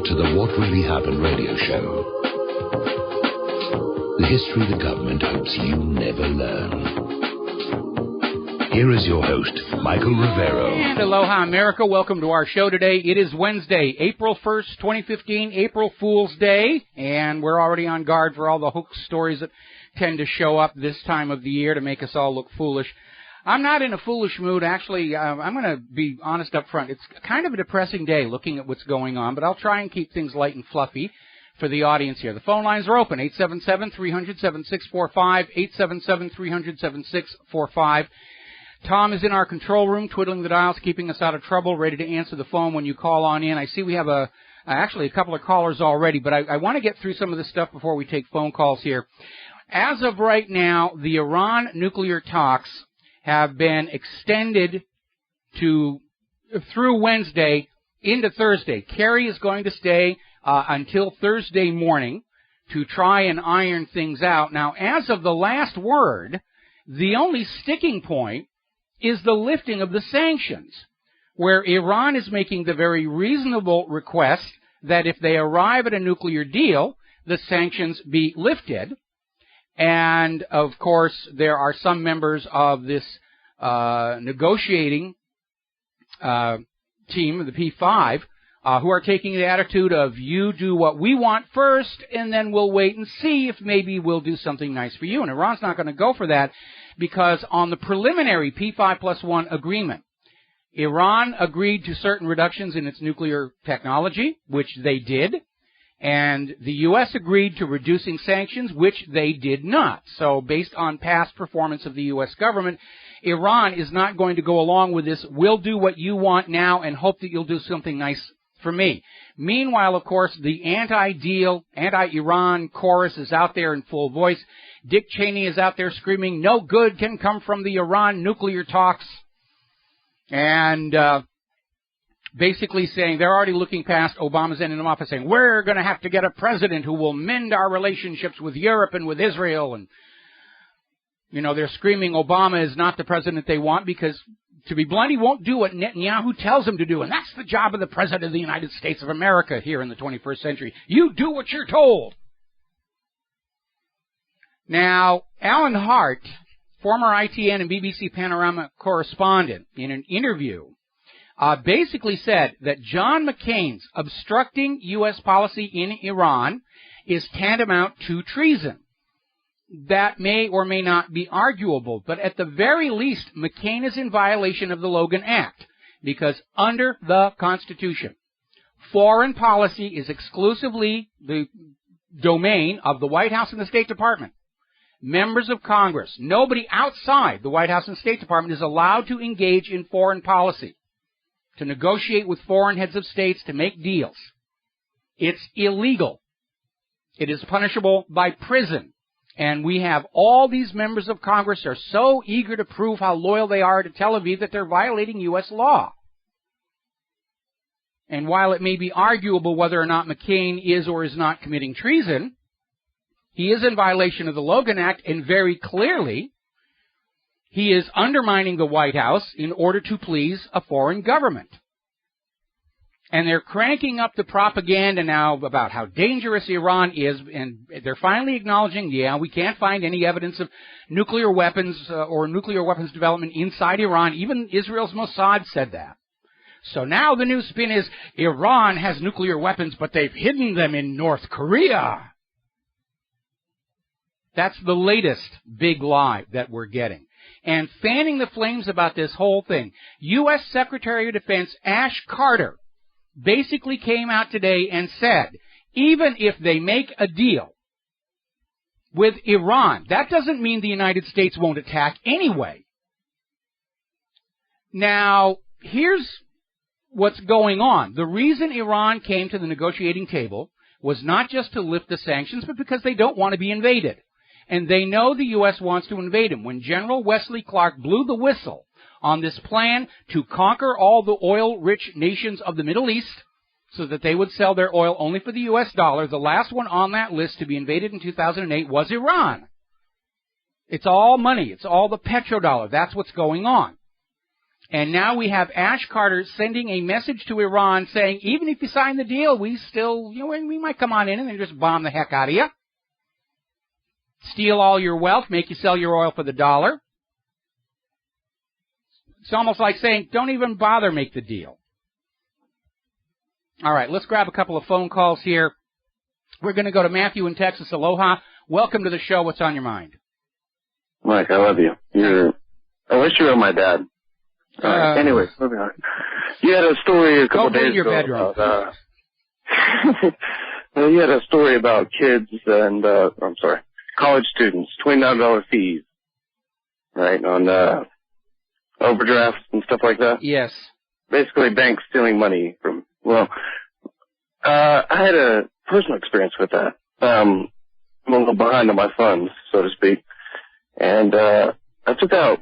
to the What Really Happened radio show. The history the government hopes you never learn. Here is your host, Michael Rivero. And aloha, America. Welcome to our show today. It is Wednesday, April 1st, 2015, April Fool's Day, and we're already on guard for all the hoax stories that tend to show up this time of the year to make us all look foolish. I'm not in a foolish mood. Actually, I'm going to be honest up front. It's kind of a depressing day looking at what's going on, but I'll try and keep things light and fluffy for the audience here. The phone lines are open, 877-300-7645, 877-300-7645. Tom is in our control room, twiddling the dials, keeping us out of trouble, ready to answer the phone when you call on in. I see we have actually a couple of callers already, but I want to get through some of this stuff before we take phone calls here. As of right now, the Iran nuclear talks have been extended through Wednesday into Thursday. Kerry is going to stay until Thursday morning to try and iron things out. Now, as of the last word, the only sticking point is the lifting of the sanctions, where Iran is making the very reasonable request that if they arrive at a nuclear deal, the sanctions be lifted. And, of course, there are some members of this negotiating team, the P5, who are taking the attitude of, you do what we want first, and then we'll wait and see if maybe we'll do something nice for you. And Iran's not going to go for that, because on the preliminary P5+1 agreement, Iran agreed to certain reductions in its nuclear technology, which they did, and the U.S. agreed to reducing sanctions, which they did not. So based on past performance of the U.S. government, Iran is not going to go along with this, we'll do what you want now and hope that you'll do something nice for me. Meanwhile, of course, the anti-deal, anti-Iran chorus is out there in full voice. Dick Cheney is out there screaming, no good can come from the Iran nuclear talks. And basically saying, they're already looking past Obama's end in office, saying, we're going to have to get a president who will mend our relationships with Europe and with Israel. And, you know, they're screaming Obama is not the president they want because, to be blunt, he won't do what Netanyahu tells him to do. And that's the job of the President of the United States of America here in the 21st century. You do what you're told. Now, Alan Hart, former ITN and BBC Panorama correspondent, in an interview, basically said that John McCain's obstructing U.S. policy in Iran is tantamount to treason. That may or may not be arguable, but at the very least, McCain is in violation of the Logan Act, because under the Constitution, foreign policy is exclusively the domain of the White House and the State Department. Members of Congress, nobody outside the White House and State Department is allowed to engage in foreign policy, to negotiate with foreign heads of states, to make deals. It's illegal. It is punishable by prison. And we have all these members of Congress are so eager to prove how loyal they are to Tel Aviv that they're violating U.S. law. And while it may be arguable whether or not McCain is or is not committing treason, he is in violation of the Logan Act, and very clearly he is undermining the White House in order to please a foreign government. And they're cranking up the propaganda now about how dangerous Iran is, and they're finally acknowledging, yeah, we can't find any evidence of nuclear weapons or nuclear weapons development inside Iran. Even Israel's Mossad said that. So now the new spin is Iran has nuclear weapons, but they've hidden them in North Korea. That's the latest big lie that we're getting. And fanning the flames about this whole thing, U.S. Secretary of Defense Ash Carter basically came out today and said, even if they make a deal with Iran, that doesn't mean the United States won't attack anyway. Now, here's what's going on. The reason Iran came to the negotiating table was not just to lift the sanctions, but because they don't want to be invaded. And they know the U.S. wants to invade them. When General Wesley Clark blew the whistle on this plan to conquer all the oil-rich nations of the Middle East so that they would sell their oil only for the U.S. dollar, the last one on that list to be invaded in 2008 was Iran. It's all money. It's all the petrodollar. That's what's going on. And now we have Ash Carter sending a message to Iran saying, even if you sign the deal, we still, we might come on in and then just bomb the heck out of you. Steal all your wealth, make you sell your oil for the dollar. It's almost like saying, don't even bother make the deal. All right, let's grab a couple of phone calls here. We're going to go to Matthew in Texas. Aloha. Welcome to the show. What's on your mind? Mike, I love you. I wish you were my dad. Anyway, moving on. You had a story a couple days ago. Go your bedroom. You had a story about kids and, college students, $29 fees, right, on overdrafts and stuff like that? Yes. Basically banks stealing money from, I had a personal experience with that. I'm a little behind on my funds, so to speak. And I took out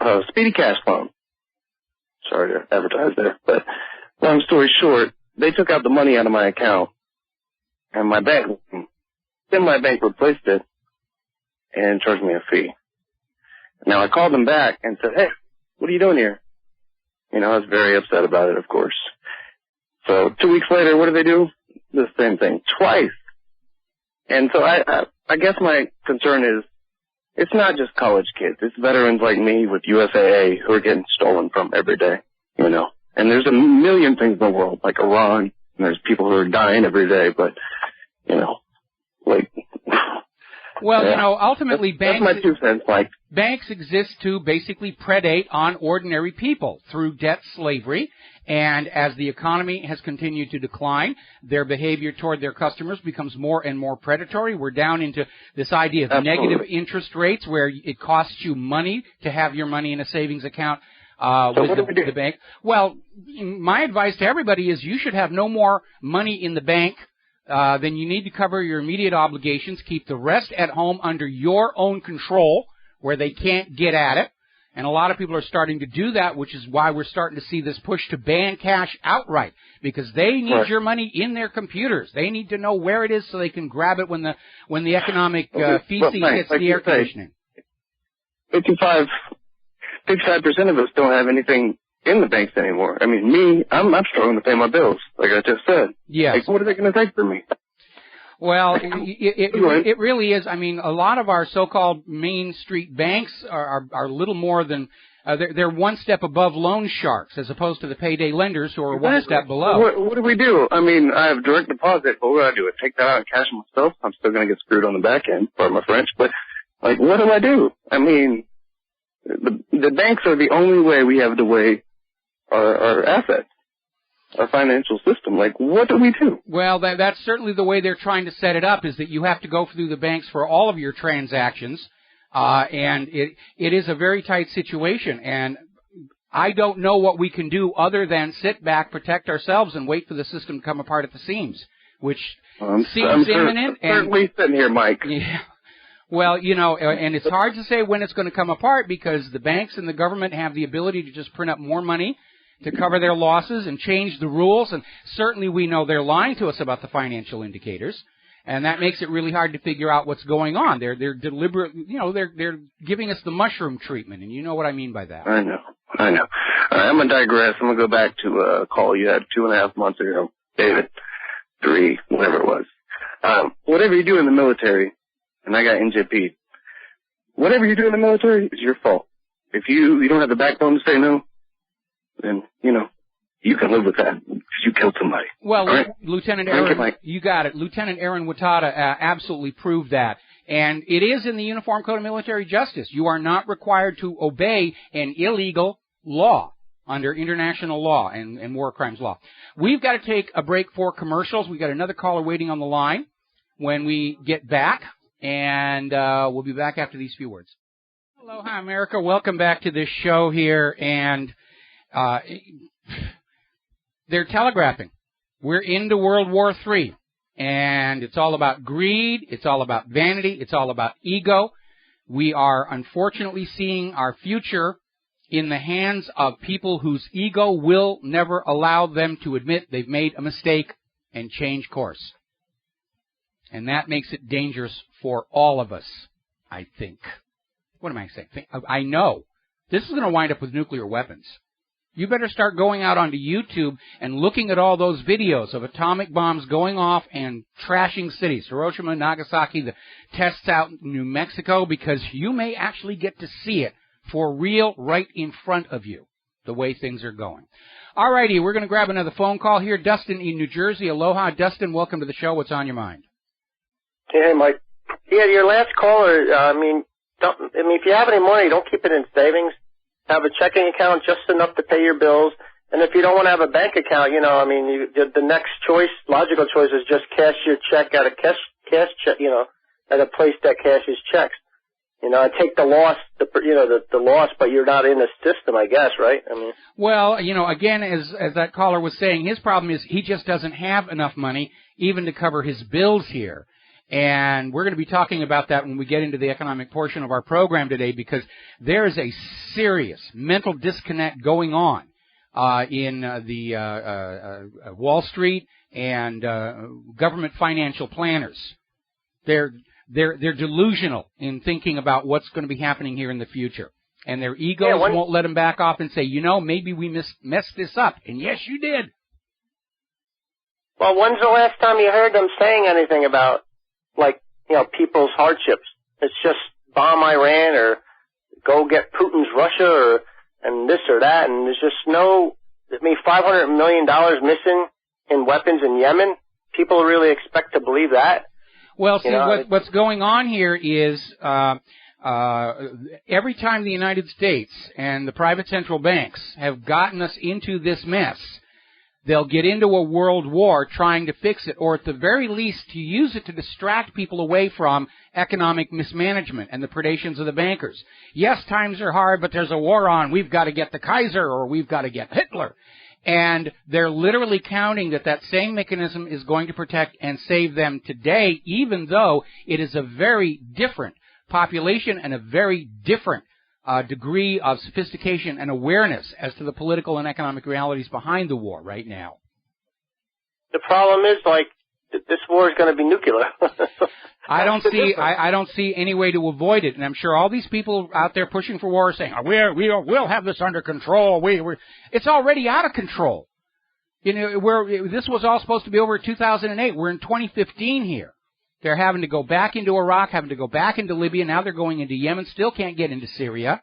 a Speedy Cash loan. Sorry to advertise there, but long story short, they took out the money out of my account, and my bank replaced it and charged me a fee. Now I called them back and said, hey, what are you doing here? I was very upset about it, of course. So 2 weeks later, what do? The same thing, twice. And so I guess my concern is, it's not just college kids. It's veterans like me with USAA who are getting stolen from every day, And there's a million things in the world, like Iran, and there's people who are dying every day, but, Well, yeah. Ultimately banks... That's my 2 cents, Mike. Banks exist to basically predate on ordinary people through debt slavery, and as the economy has continued to decline, their behavior toward their customers becomes more and more predatory. We're down into this idea of negative interest rates where it costs you money to have your money in a savings account with the bank. Well, my advice to everybody is you should have no more money in the bank then you need to cover your immediate obligations, keep the rest at home under your own control where they can't get at it. And a lot of people are starting to do that, which is why we're starting to see this push to ban cash outright, because they need your money in their computers. They need to know where it is so they can grab it when the economic feces hits the air conditioning. 55% of us don't have anything in the banks anymore. I mean, me, I'm struggling to pay my bills, like I just said. Yes. Like, what are they going to take from me? Well, it really is. I mean, a lot of our so-called Main Street banks are little more than they're one step above loan sharks, as opposed to the payday lenders who are one step below. What do we do? I mean, I have direct deposit, but what do I do? Take that out and cash myself? I'm still going to get screwed on the back end, pardon my French. But like, what do I do? I mean, the banks are the only way we have to weigh our assets. Our financial system. Like, what do we do? Well, that's certainly the way they're trying to set it up, is that you have to go through the banks for all of your transactions, and it is a very tight situation, and I don't know what we can do other than sit back, protect ourselves, and wait for the system to come apart at the seams, which seems imminent. I'm certainly sitting here, Mike. Yeah. Well, and it's hard to say when it's going to come apart, because the banks and the government have the ability to just print up more money to cover their losses and change the rules, and certainly we know they're lying to us about the financial indicators, and that makes it really hard to figure out what's going on. They're deliberate, they're giving us the mushroom treatment, and you know what I mean by that. I know. All right, I'm going to digress. I'm going to go back to a call you had 2.5 months ago, David, 3, whatever it was. Whatever you do in the military, and I got NJP, whatever you do in the military is your fault. If you don't have the backbone to say no, then, you can live with that because you killed somebody. Well, right? Lieutenant Aaron, you got it. Lieutenant Aaron Watada absolutely proved that. And it is in the Uniform Code of Military Justice. You are not required to obey an illegal law under international law and war crimes law. We've got to take a break for commercials. We've got another caller waiting on the line when we get back, and we'll be back after these few words. Aloha, America. Welcome back to this show here, and they're telegraphing. We're into World War III, and it's all about greed, it's all about vanity, it's all about ego. We are unfortunately seeing our future in the hands of people whose ego will never allow them to admit they've made a mistake and change course. And that makes it dangerous for all of us, I think. What am I saying? I know. This is going to wind up with nuclear weapons. You better start going out onto YouTube and looking at all those videos of atomic bombs going off and trashing cities. Hiroshima, Nagasaki, the tests out in New Mexico, because you may actually get to see it for real right in front of you, the way things are going. All righty, we're going to grab another phone call here. Dustin in New Jersey. Aloha. Dustin, welcome to the show. What's on your mind? Hey, Mike. Yeah, your last caller, if you have any money, don't keep it in savings. Have a checking account just enough to pay your bills. And if you don't want to have a bank account, the next choice, logical choice is just cash your check at a cash check, at a place that cashes checks. Take the loss, the loss, but you're not in the system, I guess, right? Well, again, as that caller was saying, his problem is he just doesn't have enough money even to cover his bills here. And we're going to be talking about that when we get into the economic portion of our program today, because there is a serious mental disconnect going on in the Wall Street and government financial planners. They're delusional in thinking about what's going to be happening here in the future. And their egos won't let them back off and say, maybe we messed this up. And yes, you did. Well, when's the last time you heard them saying anything about, people's hardships? It's just bomb Iran or go get Putin's Russia and this or that. And there's just $500 million missing in weapons in Yemen. People really expect to believe that. Well, see, what's going on here is every time the United States and the private central banks have gotten us into this mess, they'll get into a world war trying to fix it, or at the very least to use it to distract people away from economic mismanagement and the predations of the bankers. Yes, times are hard, but there's a war on. We've got to get the Kaiser, or we've got to get Hitler. And they're literally counting that same mechanism is going to protect and save them today, even though it is a very different population and a very different degree of sophistication and awareness as to the political and economic realities behind the war right now. The problem is, this war is going to be nuclear. I don't see any way to avoid it, and I'm sure all these people out there pushing for war are saying, we'll have this under control. It's already out of control. This was all supposed to be over in 2008. We're in 2015 here. They're having to go back into Iraq, having to go back into Libya. Now they're going into Yemen, still can't get into Syria.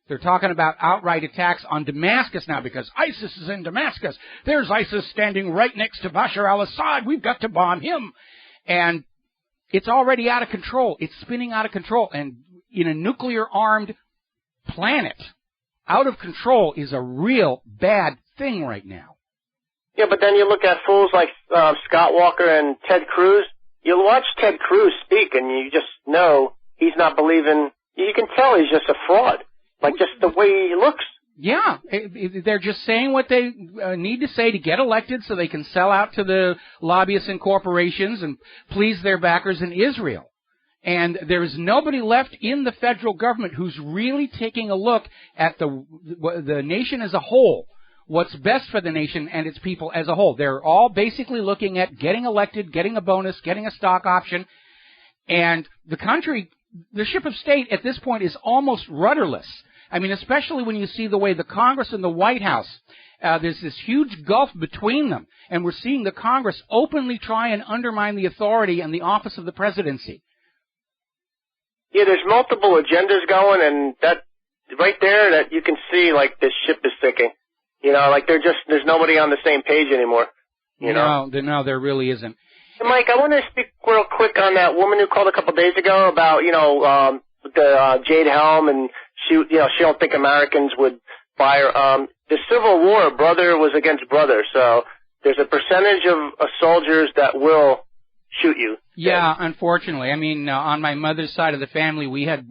They're talking about outright attacks on Damascus now because ISIS is in Damascus. There's ISIS standing right next to Bashar al-Assad. We've got to bomb him. And it's already out of control. It's spinning out of control. And in a nuclear-armed planet, out of control is a real bad thing right now. Yeah, but then you look at fools like Scott Walker and Ted Cruz. You'll watch Ted Cruz speak, and you just know he's not believing. You can tell he's just a fraud, just the way he looks. Yeah, they're just saying what they need to say to get elected so they can sell out to the lobbyists and corporations and please their backers in Israel. And there is nobody left in the federal government who's really taking a look at the nation as a whole. What's best for the nation and its people as a whole. They're all basically looking at getting elected, getting a bonus, getting a stock option. And the country, the ship of state at this point is almost rudderless. Especially when you see the way the Congress and the White House, there's this huge gulf between them. And we're seeing the Congress openly try and undermine the authority and the office of the presidency. Yeah, there's multiple agendas going, and that right there that you can see the ship is sinking. There's nobody on the same page anymore. No, there really isn't. Hey, Mike, I want to speak real quick on that woman who called a couple days ago about, the Jade Helm, and she don't think Americans would buy her. The Civil War, brother was against brother, so there's a percentage of soldiers that will shoot you. Yeah, unfortunately. On my mother's side of the family, we had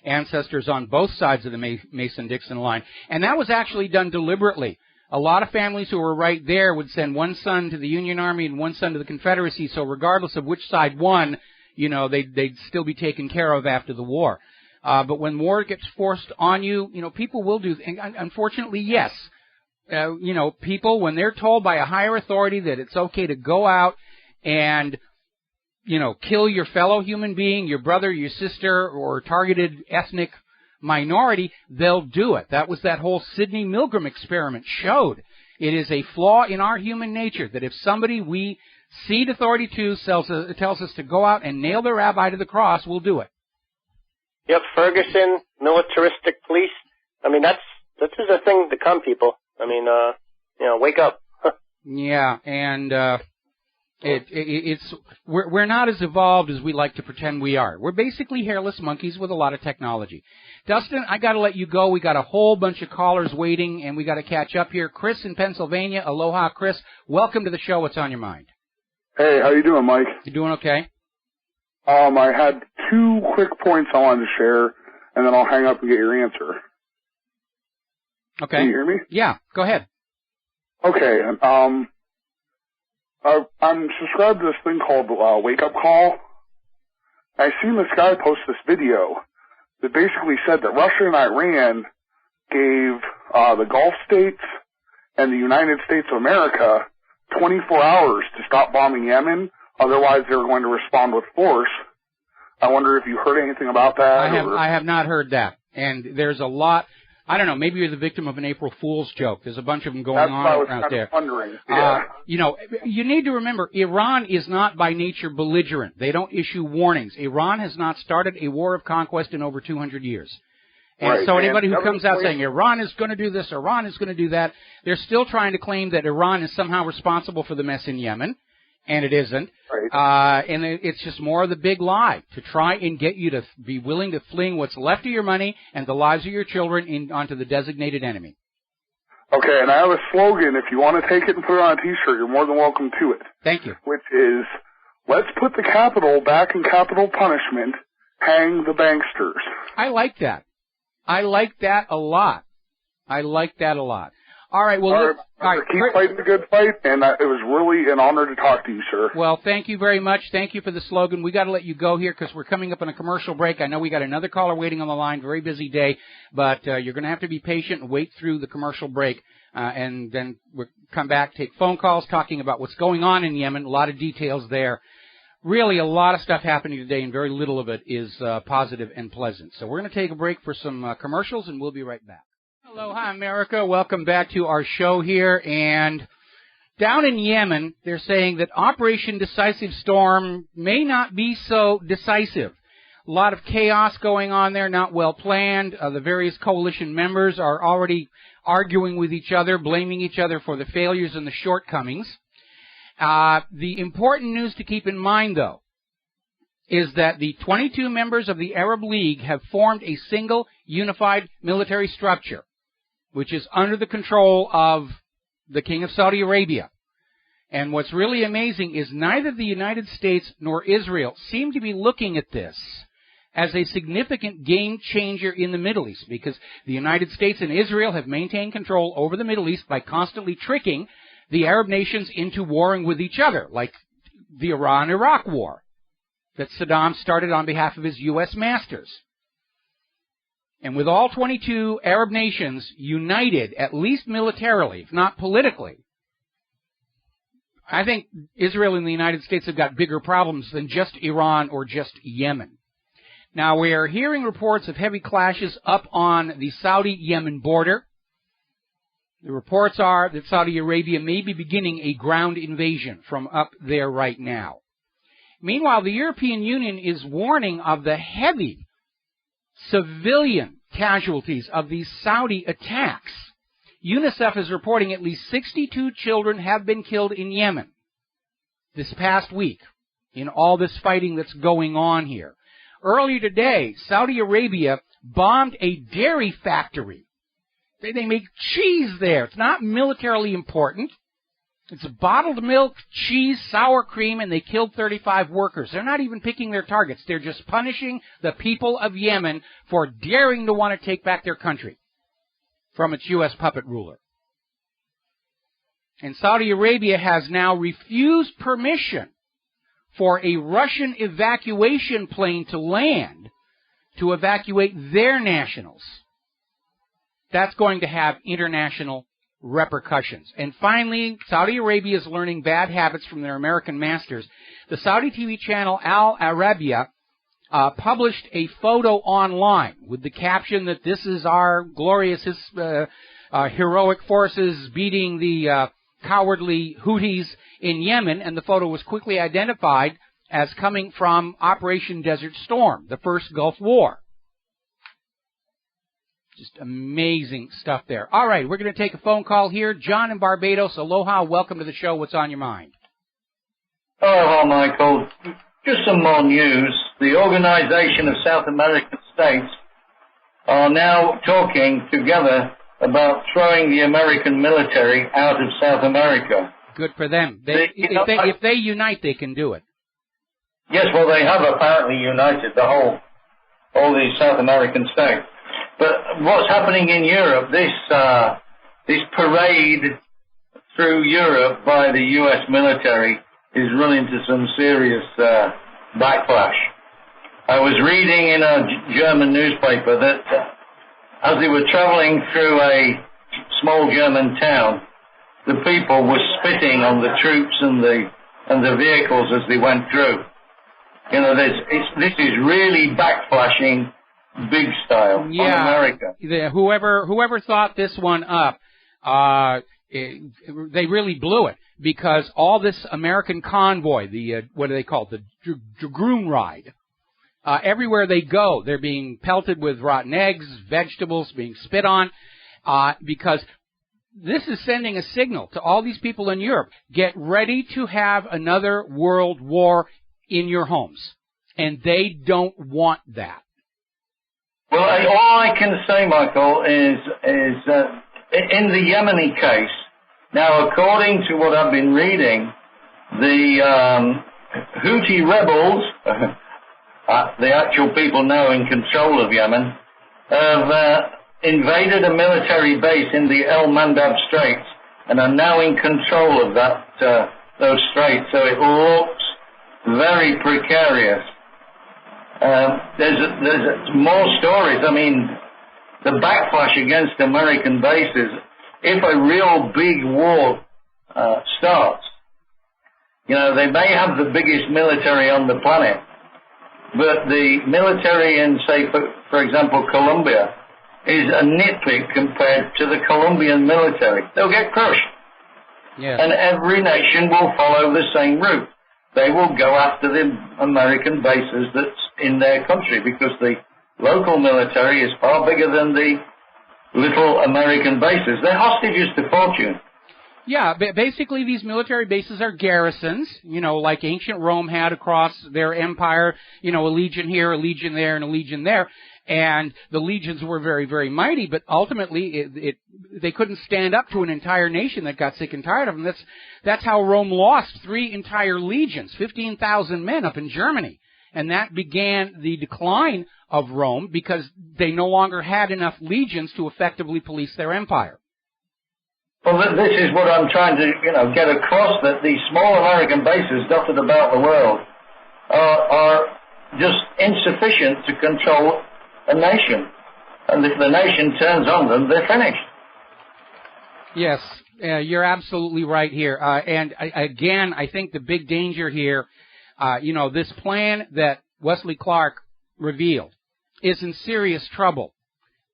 ancestors on both sides of the Mason-Dixon line, and that was actually done deliberately. A lot of families who were right there would send one son to the Union Army and one son to the Confederacy, so regardless of which side won, they'd still be taken care of after the war. But when war gets forced on you, people will do, and unfortunately, yes. People, when they're told by a higher authority that it's okay to go out and, kill your fellow human being, your brother, your sister, or targeted ethnic minority, they'll do it. That was that whole Sidney Milgram experiment showed. It is a flaw in our human nature that if somebody we cede authority to tells us to go out and nail the rabbi to the cross, we'll do it. Yep, Ferguson, militaristic police. I mean, this is a thing to come, people. I mean, wake up. Yeah, and we're not as evolved as we like to pretend we are. We're basically hairless monkeys with a lot of technology. Dustin, I got to let you go. We got a whole bunch of callers waiting, and we got to catch up here. Chris in Pennsylvania. Aloha, Chris. Welcome to the show. What's on your mind? Hey, how you doing, Mike? You doing okay? I had 2 quick points I wanted to share, and then I'll hang up and get your answer. Okay. Can you hear me? Yeah, go ahead. Okay. I'm subscribed to this thing called Wake Up Call. I seen this guy post this video that basically said that Russia and Iran gave the Gulf states and the United States of America 24 hours to stop bombing Yemen. Otherwise, they were going to respond with force. I wonder if you heard anything about that. I have not heard that. And there's a lot. I don't know. Maybe you're the victim of an April Fool's joke. There's a bunch of them going on out there. That's what I was kind of wondering. Yeah. You need to remember, Iran is not by nature belligerent. They don't issue warnings. Iran has not started a war of conquest in over 200 years. And right. so anybody who comes out saying Iran is going to do this, Iran is going to do that, they're still trying to claim that Iran is somehow responsible for the mess in Yemen. And it isn't. Right. And it's just more of the big lie to try and get you to be willing to fling what's left of your money and the lives of your children onto the designated enemy. Okay, and I have a slogan. If you want to take it and put it on a T-shirt, you're more than welcome to it. Thank you. Which is, let's put the capital back in capital punishment, hang the banksters. I like that. I like that a lot. All right, well, keep fighting the good fight, and it was really an honor to talk to you, sir. Well, thank you very much. Thank you for the slogan. We got to let you go here because we're coming up on a commercial break. I know we got another caller waiting on the line. Very busy day, but you're going to have to be patient and wait through the commercial break, and then we'll come back, take phone calls, talking about what's going on in Yemen. A lot of details there. Really, a lot of stuff happening today, and very little of it is positive and pleasant. So we're going to take a break for some commercials, and we'll be right back. Aloha, America. Welcome back to our show here. And down in Yemen, they're saying that Operation Decisive Storm may not be so decisive. A lot of chaos going on there, not well planned. The various coalition members are already arguing with each other, blaming each other for the failures and the shortcomings. The important news to keep in mind, though, is that the 22 members of the Arab League have formed a single unified military structure, which is under the control of the King of Saudi Arabia. And what's really amazing is neither the United States nor Israel seem to be looking at this as a significant game changer in the Middle East, because the United States and Israel have maintained control over the Middle East by constantly tricking the Arab nations into warring with each other, like the Iran-Iraq war that Saddam started on behalf of his U.S. masters. And with all 22 Arab nations united, at least militarily, if not politically, I think Israel and the United States have got bigger problems than just Iran or just Yemen. Now, we are hearing reports of heavy clashes up on the Saudi-Yemen border. The reports are that Saudi Arabia may be beginning a ground invasion from up there right now. Meanwhile, the European Union is warning of the heavy civilian casualties of these Saudi attacks. UNICEF is reporting at least 62 children have been killed in Yemen this past week in all this fighting that's going on here. Earlier today, Saudi Arabia bombed a dairy factory. They make cheese there. It's not militarily important. It's bottled milk, cheese, sour cream, and they killed 35 workers. They're not even picking their targets. They're just punishing the people of Yemen for daring to want to take back their country from its U.S. puppet ruler. And Saudi Arabia has now refused permission for a Russian evacuation plane to land to evacuate their nationals. That's going to have international repercussions. And finally, Saudi Arabia is learning bad habits from their American masters. The Saudi TV channel Al Arabiya published a photo online with the caption that this is our glorious heroic forces beating the cowardly Houthis in Yemen, and the photo was quickly identified as coming from Operation Desert Storm, the first Gulf War. Just amazing stuff there. All right, we're going to take a phone call here. John in Barbados, aloha, welcome to the show. What's on your mind? Hello, Michael. Just some more news. The Organization of South American States are now talking together about throwing the American military out of South America. Good for them. If they unite, they can do it. Yes, well, they have apparently united all these South American states. But what's happening in Europe, this parade through Europe by the U.S. military is running into some serious backlash. I was reading in a German newspaper that as they were traveling through a small German town, the people were spitting on the troops and the vehicles as they went through. You know, this is really backflashing big style on America. Whoever thought this one up, they really blew it, because all this American convoy, what do they call it, the Dragoon Ride, everywhere they go, they're being pelted with rotten eggs, vegetables, being spit on, because this is sending a signal to all these people in Europe. Get ready to have another world war in your homes. And they don't want that. Well, all I can say, Michael, is in the Yemeni case, now according to what I've been reading, the Houthi rebels, the actual people now in control of Yemen, have invaded a military base in the El Mandab Straits and are now in control of those straits. So it looks very precarious. There's more stories. I mean, the backlash against American bases, if a real big war starts, you know, they may have the biggest military on the planet, but the military in, say, for example, Colombia, is a nitpick compared to the Colombian military. They'll get crushed. Yes. And every nation will follow the same route. They will go after the American bases that's in their country, because the local military is far bigger than the little American bases. They're hostages to fortune. Yeah, basically these military bases are garrisons, you know, like ancient Rome had across their empire, you know, a legion here, a legion there, and a legion there. And the legions were very, very mighty, but ultimately they couldn't stand up to an entire nation that got sick and tired of them. That's how Rome lost 3 entire legions, 15,000 men up in Germany. And that began the decline of Rome, because they no longer had enough legions to effectively police their empire. Well, this is what I'm trying to, you know, get across, that these small American bases dotted about the world are just insufficient to control a nation. And if the nation turns on them, they're finished. Yes, you're absolutely right here. And again, I think the big danger here, you know, this plan that Wesley Clark revealed is in serious trouble.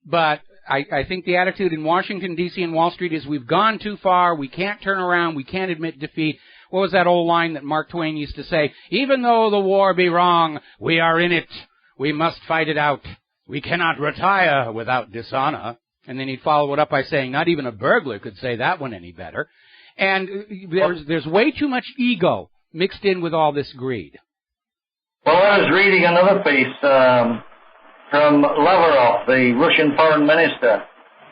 But I think the attitude in Washington, D.C. and Wall Street is we've gone too far, we can't turn around, we can't admit defeat. What was that old line that Mark Twain used to say? Even though the war be wrong, we are in it. We must fight it out. We cannot retire without dishonor. And then he'd follow it up by saying, not even a burglar could say that one any better. And there's way too much ego mixed in with all this greed. Well, I was reading another piece from Lavrov, the Russian foreign minister,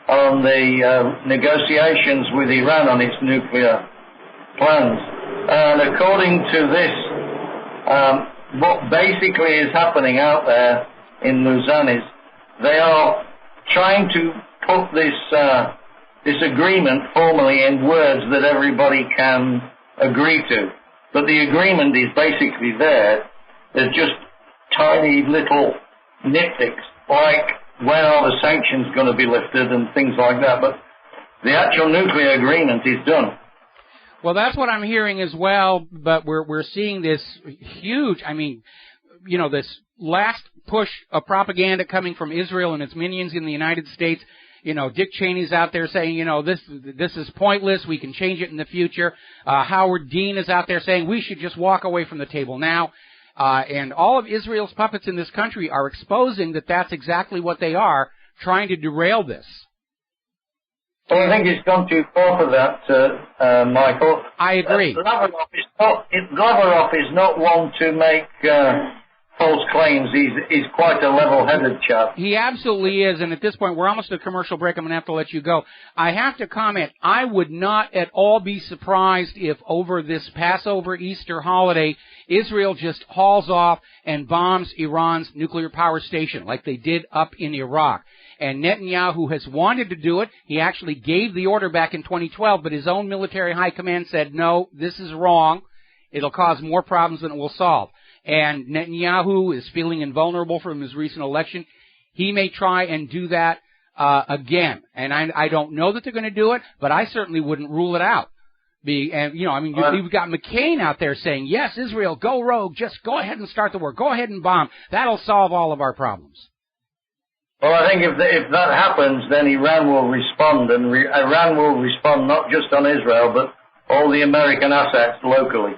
on the negotiations with Iran on its nuclear plans. And according to this, what basically is happening out there in Lausanne is they are trying to put this agreement formally in words that everybody can agree to. But the agreement is basically there. There's just tiny little nitpicks, like when are the sanctions going to be lifted and things like that. But the actual nuclear agreement is done. Well, that's what I'm hearing as well, but we're seeing this huge, I mean, you know, this last push of propaganda coming from Israel and its minions in the United States. You know, Dick Cheney's out there saying, you know, this is pointless. We can change it in the future. Howard Dean is out there saying we should just walk away from the table now. And all of Israel's puppets in this country are exposing that that's exactly what they are, trying to derail this. Well, I think it's gone too far for that, Michael. I agree. Lavrov is not one to make false claims. He's quite a level-headed chap. He absolutely is, and at this point, we're almost at a commercial break. I'm going to have to let you go. I have to comment, I would not at all be surprised if over this Passover Easter holiday, Israel just hauls off and bombs Iran's nuclear power station like they did up in Iraq. And Netanyahu has wanted to do it. He actually gave the order back in 2012, but his own military high command said, no, this is wrong. It'll cause more problems than it will solve. And Netanyahu is feeling invulnerable from his recent election. He may try and do that again. And I don't know that they're going to do it, but I certainly wouldn't rule it out. You've got McCain out there saying, yes, Israel, go rogue. Just go ahead and start the war. Go ahead and bomb. That'll solve all of our problems. Well, I think if that happens, then Iran will respond, and Iran will respond not just on Israel, but all the American assets locally.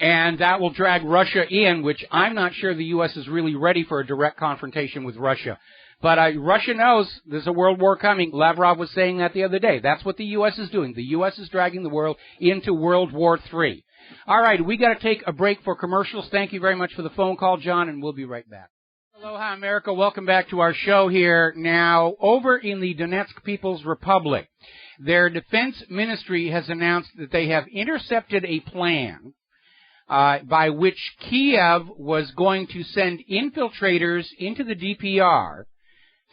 And that will drag Russia in, which I'm not sure the U.S. is really ready for a direct confrontation with Russia. But Russia knows there's a world war coming. Lavrov was saying that the other day. That's what the U.S. is doing. The U.S. is dragging the world into World War III. All right, we got to take a break for commercials. Thank you very much for the phone call, John, and we'll be right back. Aloha, America. Welcome back to our show here. Now, over in the Donetsk People's Republic, their defense ministry has announced that they have intercepted a plan by which Kiev was going to send infiltrators into the DPR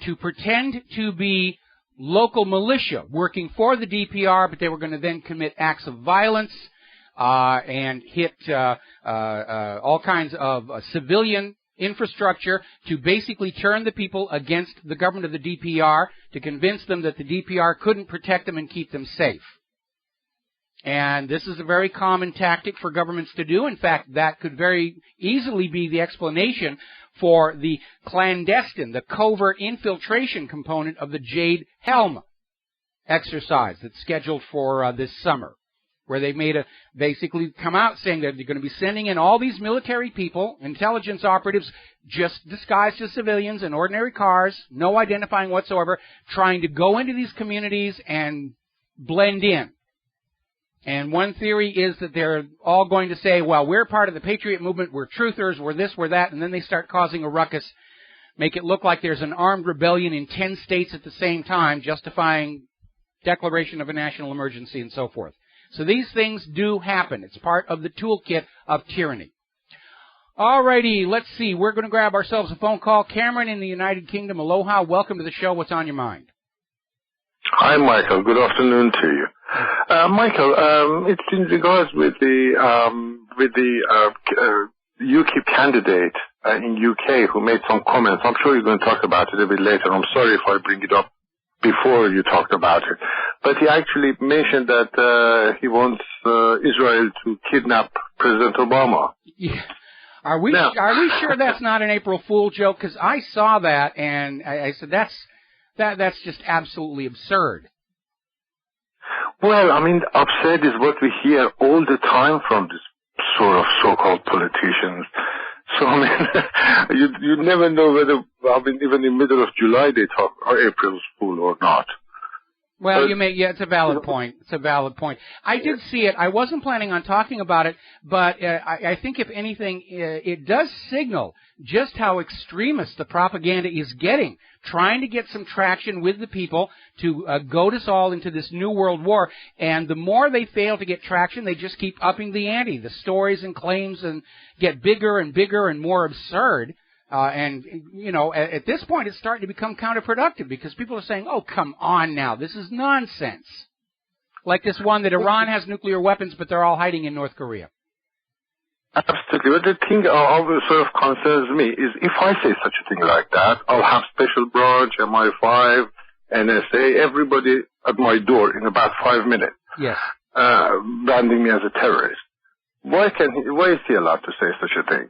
to pretend to be local militia working for the DPR, but they were going to then commit acts of violence and hit all kinds of civilian infrastructure to basically turn the people against the government of the DPR, to convince them that the DPR couldn't protect them and keep them safe. And this is a very common tactic for governments to do. In fact, that could very easily be the explanation for the clandestine, the covert infiltration component of the Jade Helm exercise that's scheduled for this summer, where they basically come out saying that they're going to be sending in all these military people, intelligence operatives, just disguised as civilians in ordinary cars, no identifying whatsoever, trying to go into these communities and blend in. And one theory is that they're all going to say, well, we're part of the Patriot movement, we're truthers, we're this, we're that, and then they start causing a ruckus, make it look like there's an armed rebellion in 10 states at the same time, justifying declaration of a national emergency and so forth. So these things do happen. It's part of the toolkit of tyranny. All righty, let's see. We're going to grab ourselves a phone call. Cameron in the United Kingdom, aloha. Welcome to the show. What's on your mind? Hi, Michael. Good afternoon to you. Michael, it's in regards with the UKIP candidate in UK who made some comments. I'm sure you're going to talk about it a bit later. I'm sorry if I bring it up before you talked about it. But he actually mentioned that he wants Israel to kidnap President Obama. Yeah. Are we sure that's not an April Fool joke? Because I saw that and I said that's just absolutely absurd. Well, I mean, absurd is what we hear all the time from this sort of so-called politicians. So, I mean, you never know whether, even in the middle of July they talk, or April's Fool or not. Well, it's a valid point. It's a valid point. I did see it. I wasn't planning on talking about it, but I think if anything, it does signal just how extremist the propaganda is getting, trying to get some traction with the people to goad us all into this new world war. And the more they fail to get traction, they just keep upping the ante. The stories and claims and get bigger and bigger and more absurd. At this point, it's starting to become counterproductive because people are saying, oh, come on now, this is nonsense. Like this one that Iran has nuclear weapons, but they're all hiding in North Korea. Absolutely. But the thing that always sort of concerns me is if I say such a thing like that, I'll have Special Branch, MI5, NSA, everybody at my door in about 5 minutes. Yes. Branding me as a terrorist. Why is he allowed to say such a thing?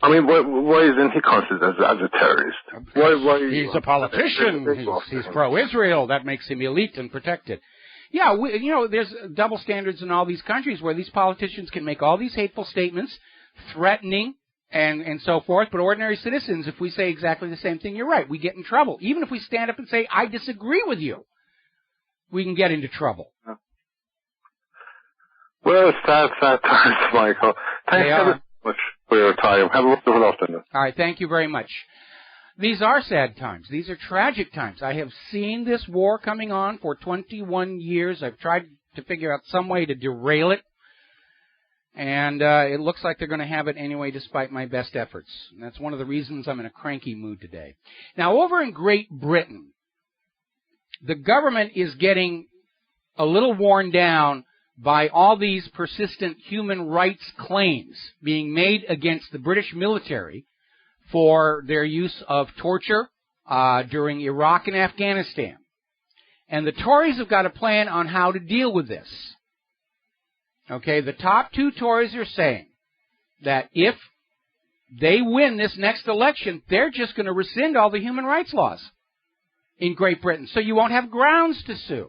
I mean, why isn't he considered as a terrorist? Why he's a politician. He's pro-Israel. That makes him elite and protected. Yeah, there's double standards in all these countries where these politicians can make all these hateful statements, threatening and so forth. But ordinary citizens, if we say exactly the same thing, you're right, we get in trouble. Even if we stand up and say, I disagree with you, we can get into trouble. Well, sad times, Michael. Thanks so much for your time. Have a wonderful afternoon. All right, thank you very much. These are sad times. These are tragic times. I have seen this war coming on for 21 years. I've tried to figure out some way to derail it, and it looks like they're going to have it anyway despite my best efforts. And that's one of the reasons I'm in a cranky mood today. Now, over in Great Britain, the government is getting a little worn down by all these persistent human rights claims being made against the British military for their use of torture during Iraq and Afghanistan. And the Tories have got a plan on how to deal with this. Okay, the top two Tories are saying that if they win this next election, they're just going to rescind all the human rights laws in Great Britain, so you won't have grounds to sue.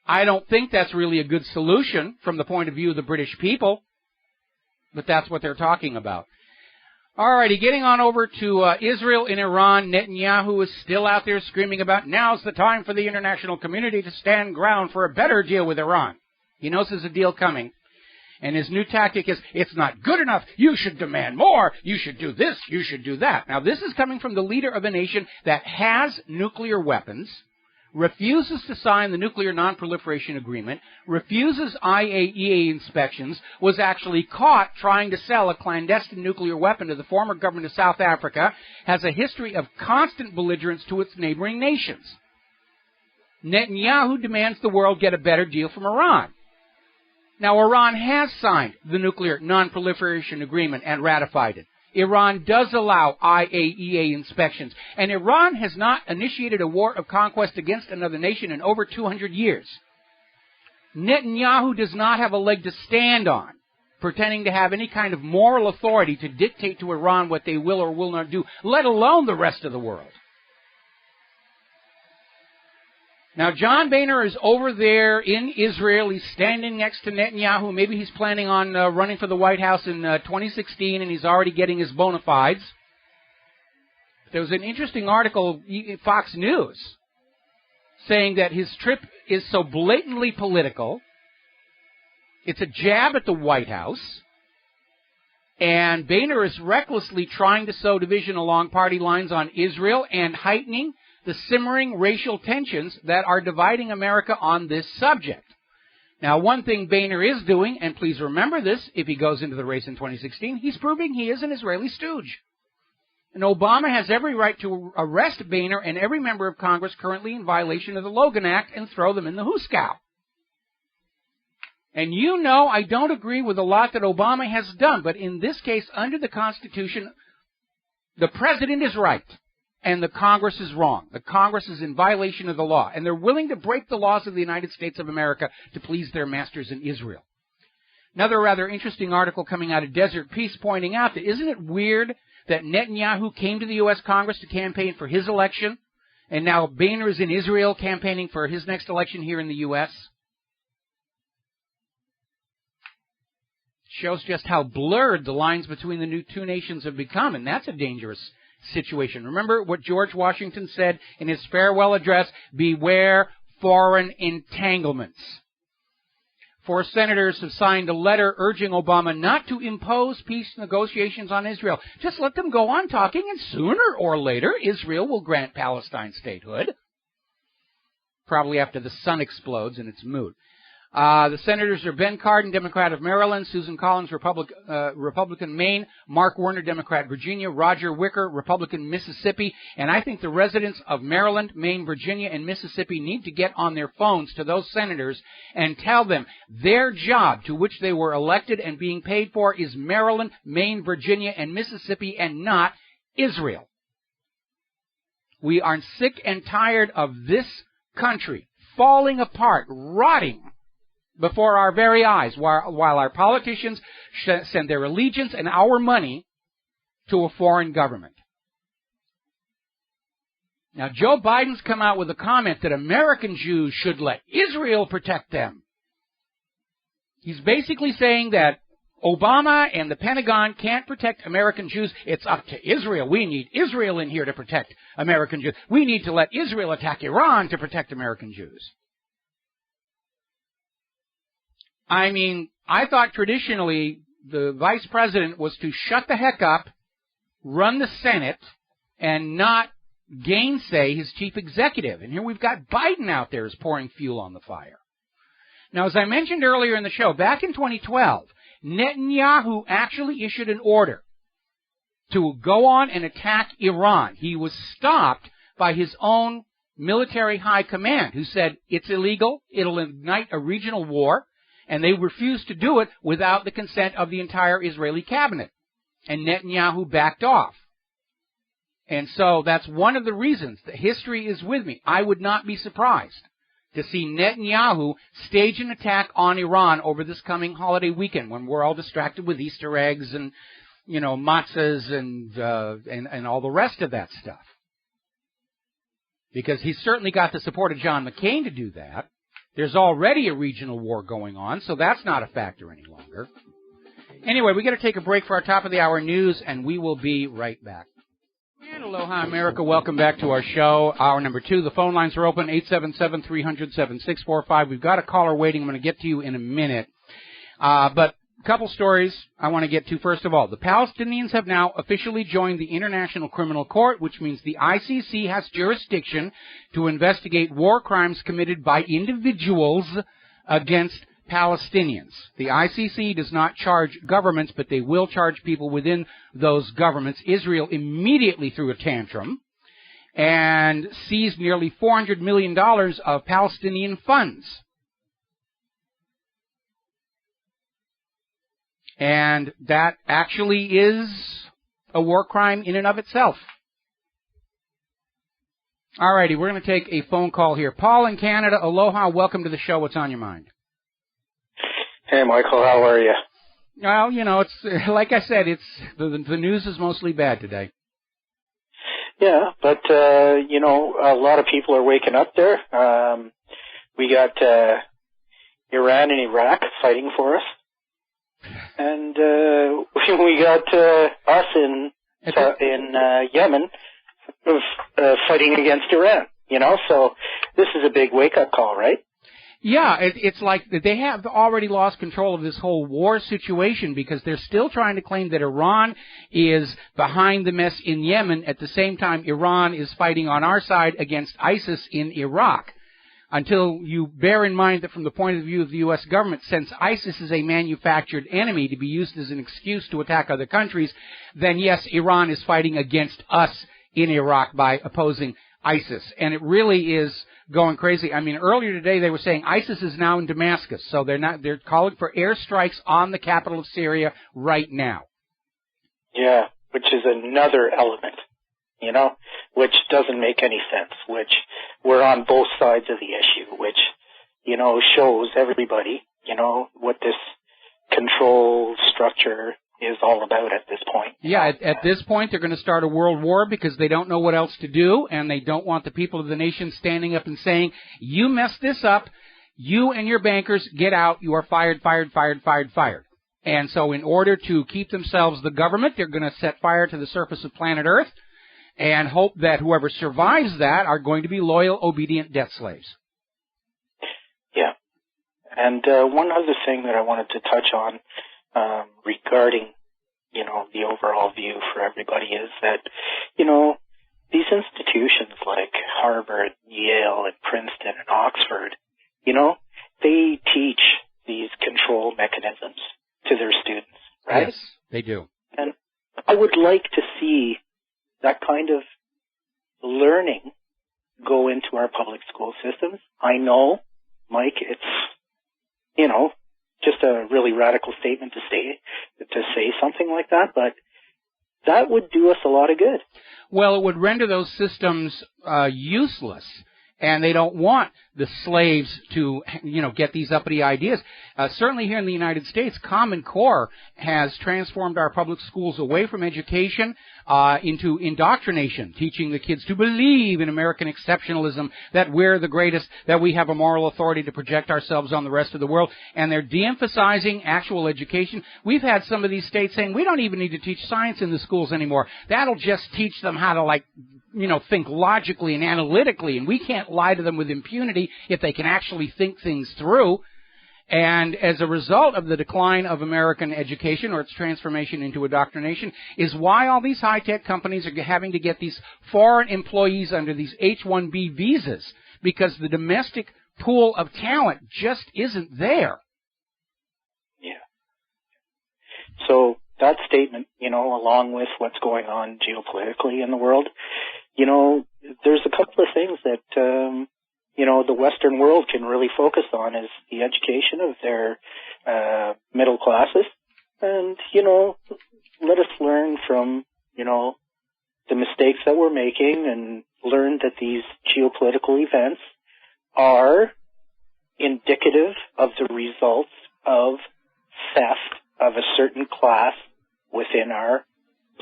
I don't think that's really a good solution from the point of view of the British people, but that's what they're talking about. All righty, getting on over to Israel and Iran. Netanyahu is still out there screaming about, now's the time for the international community to stand ground for a better deal with Iran. He knows there's a deal coming, and his new tactic is, it's not good enough, you should demand more, you should do this, you should do that. Now, this is coming from the leader of a nation that has nuclear weapons, refuses to sign the Nuclear Non-Proliferation Agreement, refuses IAEA inspections, was actually caught trying to sell a clandestine nuclear weapon to the former government of South Africa, has a history of constant belligerence to its neighboring nations. Netanyahu demands the world get a better deal from Iran. Now, Iran has signed the Nuclear Non-Proliferation Agreement and ratified it. Iran does allow IAEA inspections, and Iran has not initiated a war of conquest against another nation in over 200 years. Netanyahu does not have a leg to stand on, pretending to have any kind of moral authority to dictate to Iran what they will or will not do, let alone the rest of the world. Now, John Boehner is over there in Israel. He's standing next to Netanyahu. Maybe he's planning on running for the White House in 2016, and he's already getting his bona fides. There was an interesting article in Fox News saying that his trip is so blatantly political. It's a jab at the White House. And Boehner is recklessly trying to sow division along party lines on Israel and heightening the simmering racial tensions that are dividing America on this subject. Now, one thing Boehner is doing, and please remember this, if he goes into the race in 2016, he's proving he is an Israeli stooge. And Obama has every right to arrest Boehner and every member of Congress currently in violation of the Logan Act and throw them in the hooskow. And you know I don't agree with a lot that Obama has done, but in this case, under the Constitution, the president is right. And the Congress is wrong. The Congress is in violation of the law. And they're willing to break the laws of the United States of America to please their masters in Israel. Another rather interesting article coming out of Desert Peace pointing out that isn't it weird that Netanyahu came to the U.S. Congress to campaign for his election, and now Boehner is in Israel campaigning for his next election here in the U.S.? Shows just how blurred the lines between the two nations have become, and that's a dangerous situation. Remember what George Washington said in his farewell address, beware foreign entanglements. 4 senators have signed a letter urging Obama not to impose peace negotiations on Israel. Just let them go on talking, and sooner or later, Israel will grant Palestine statehood. Probably after the sun explodes and it's moot. The senators are Ben Cardin, Democrat of Maryland, Susan Collins, Republican Maine, Mark Warner, Democrat Virginia, Roger Wicker, Republican Mississippi, and I think the residents of Maryland, Maine, Virginia, and Mississippi need to get on their phones to those senators and tell them their job to which they were elected and being paid for is Maryland, Maine, Virginia, and Mississippi, and not Israel. We are sick and tired of this country falling apart, rotting before our very eyes, while our politicians send their allegiance and our money to a foreign government. Now, Joe Biden's come out with a comment that American Jews should let Israel protect them. He's basically saying that Obama and the Pentagon can't protect American Jews. It's up to Israel. We need Israel in here to protect American Jews. We need to let Israel attack Iran to protect American Jews. I mean, I thought traditionally the vice president was to shut the heck up, run the Senate, and not gainsay his chief executive. And here we've got Biden out there is pouring fuel on the fire. Now, as I mentioned earlier in the show, back in 2012, Netanyahu actually issued an order to go on and attack Iran. He was stopped by his own military high command, who said it's illegal, it'll ignite a regional war, and they refused to do it without the consent of the entire Israeli cabinet. And Netanyahu backed off. And so that's one of the reasons that history is with me. I would not be surprised to see Netanyahu stage an attack on Iran over this coming holiday weekend when we're all distracted with Easter eggs and, you know, matzahs and all the rest of that stuff. Because he's certainly got the support of John McCain to do that. There's already a regional war going on, so that's not a factor any longer. Anyway, we got to take a break for our top of the hour news, and we will be right back. And aloha, America. Welcome back to our show. Hour number 2. The phone lines are open, 877-300-7645. We've got a caller waiting. I'm going to get to you in a minute. But a couple stories I want to get to. First of all, the Palestinians have now officially joined the International Criminal Court, which means the ICC has jurisdiction to investigate war crimes committed by individuals against Palestinians. The ICC does not charge governments, but they will charge people within those governments. Israel immediately threw a tantrum and seized nearly $400 million of Palestinian funds. And that actually is a war crime in and of itself. All righty, we're going to take a phone call here. Paul in Canada, aloha, welcome to the show. What's on your mind? Hey, Michael, how are you? Well, you know, it's like I said, it's the news is mostly bad today. Yeah, but, you know, a lot of people are waking up there. We got Iran and Iraq fighting for us. And we got us in Yemen fighting against Iran, you know, so this is a big wake-up call, right? Yeah, it's like they have already lost control of this whole war situation because they're still trying to claim that Iran is behind the mess in Yemen. At the same time, Iran is fighting on our side against ISIS in Iraq. Until you bear in mind that from the point of view of the U.S. government, since ISIS is a manufactured enemy to be used as an excuse to attack other countries, then yes, Iran is fighting against us in Iraq by opposing ISIS. And it really is going crazy. I mean, earlier today they were saying ISIS is now in Damascus, so they're calling for airstrikes on the capital of Syria right now. Yeah, which is another element, you know, which doesn't make any sense, which we're on both sides of the issue, which, you know, shows everybody, you know, what this control structure is all about at this point. Yeah, at this point they're going to start a world war because they don't know what else to do, and they don't want the people of the nation standing up and saying, you messed this up, you and your bankers, get out, you are fired, fired, fired, fired, fired. And so in order to keep themselves the government, they're going to set fire to the surface of planet Earth and hope that whoever survives that are going to be loyal, obedient debt slaves. Yeah. And one other thing that I wanted to touch on regarding, you know, the overall view for everybody is that, you know, these institutions like Harvard, Yale, and Princeton and Oxford, you know, they teach these control mechanisms to their students, right? Yes, they do. And I would like to see that kind of learning go into our public school systems. I know, Mike, it's, you know, just a really radical statement to say something like that, but that would do us a lot of good. Well, it would render those systems useless And they don't want the slaves to, get these uppity ideas. Certainly here in the United States, Common Core has transformed our public schools away from education into indoctrination, teaching the kids to believe in American exceptionalism, that we're the greatest, that we have a moral authority to project ourselves on the rest of the world, and they're de-emphasizing actual education. We've had some of these states saying, we don't even need to teach science in the schools anymore. That'll just teach them how to, think logically and analytically, and we can't lie to them with impunity if they can actually think things through. And as a result of the decline of American education, or its transformation into indoctrination, is why all these high-tech companies are having to get these foreign employees under these H-1B visas, because the domestic pool of talent just isn't there. Yeah. So that statement, along with what's going on geopolitically in the world, there's a couple of things that, the Western world can really focus on, is the education of their middle classes. And, let us learn from, the mistakes that we're making, and learn that these geopolitical events are indicative of the results of theft of a certain class within our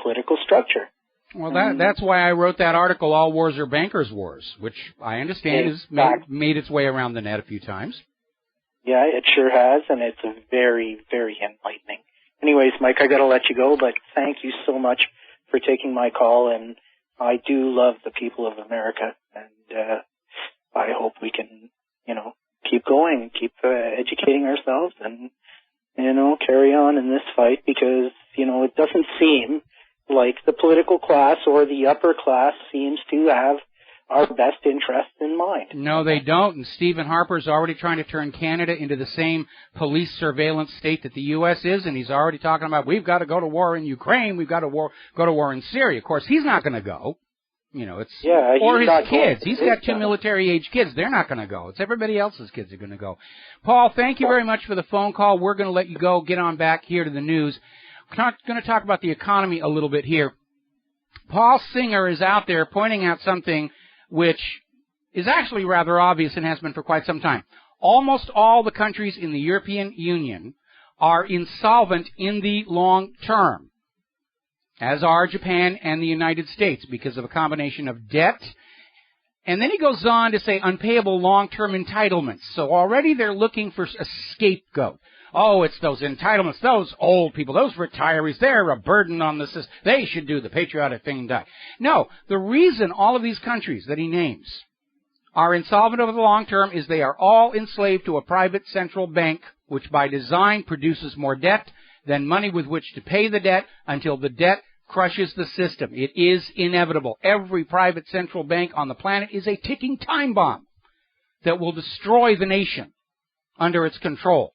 political structure. Well, that's why I wrote that article, All Wars Are Bankers' Wars, which I understand has made its way around the net a few times. Yeah, it sure has, and it's very, very enlightening. Anyways, Mike, I got to let you go, but thank you so much for taking my call, and I do love the people of America, and I hope we can, keep going and keep educating ourselves and, carry on in this fight, because, it doesn't seem like the political class or the upper class seems to have our best interests in mind. No, they don't. And Stephen Harper's already trying to turn Canada into the same police surveillance state that the U.S. is, and he's already talking about, we've got to go to war in Ukraine, we've got to go to war in Syria. Of course, he's not going to go. Or his kids. He's got 2 military-age kids. They're not going to go. It's everybody else's kids are going to go. Paul, thank you very much for the phone call. We're going to let you go. Get on back here to the news. We're going to talk about the economy a little bit here. Paul Singer is out there pointing out something which is actually rather obvious and has been for quite some time. Almost all the countries in the European Union are insolvent in the long term, as are Japan and the United States, because of a combination of debt. And then he goes on to say unpayable long-term entitlements. So already they're looking for a scapegoat. Oh, it's those entitlements, those old people, those retirees, they're a burden on the system. They should do the patriotic thing and die. No, the reason all of these countries that he names are insolvent over the long term is they are all enslaved to a private central bank, which by design produces more debt than money with which to pay the debt until the debt crushes the system. It is inevitable. Every private central bank on the planet is a ticking time bomb that will destroy the nation under its control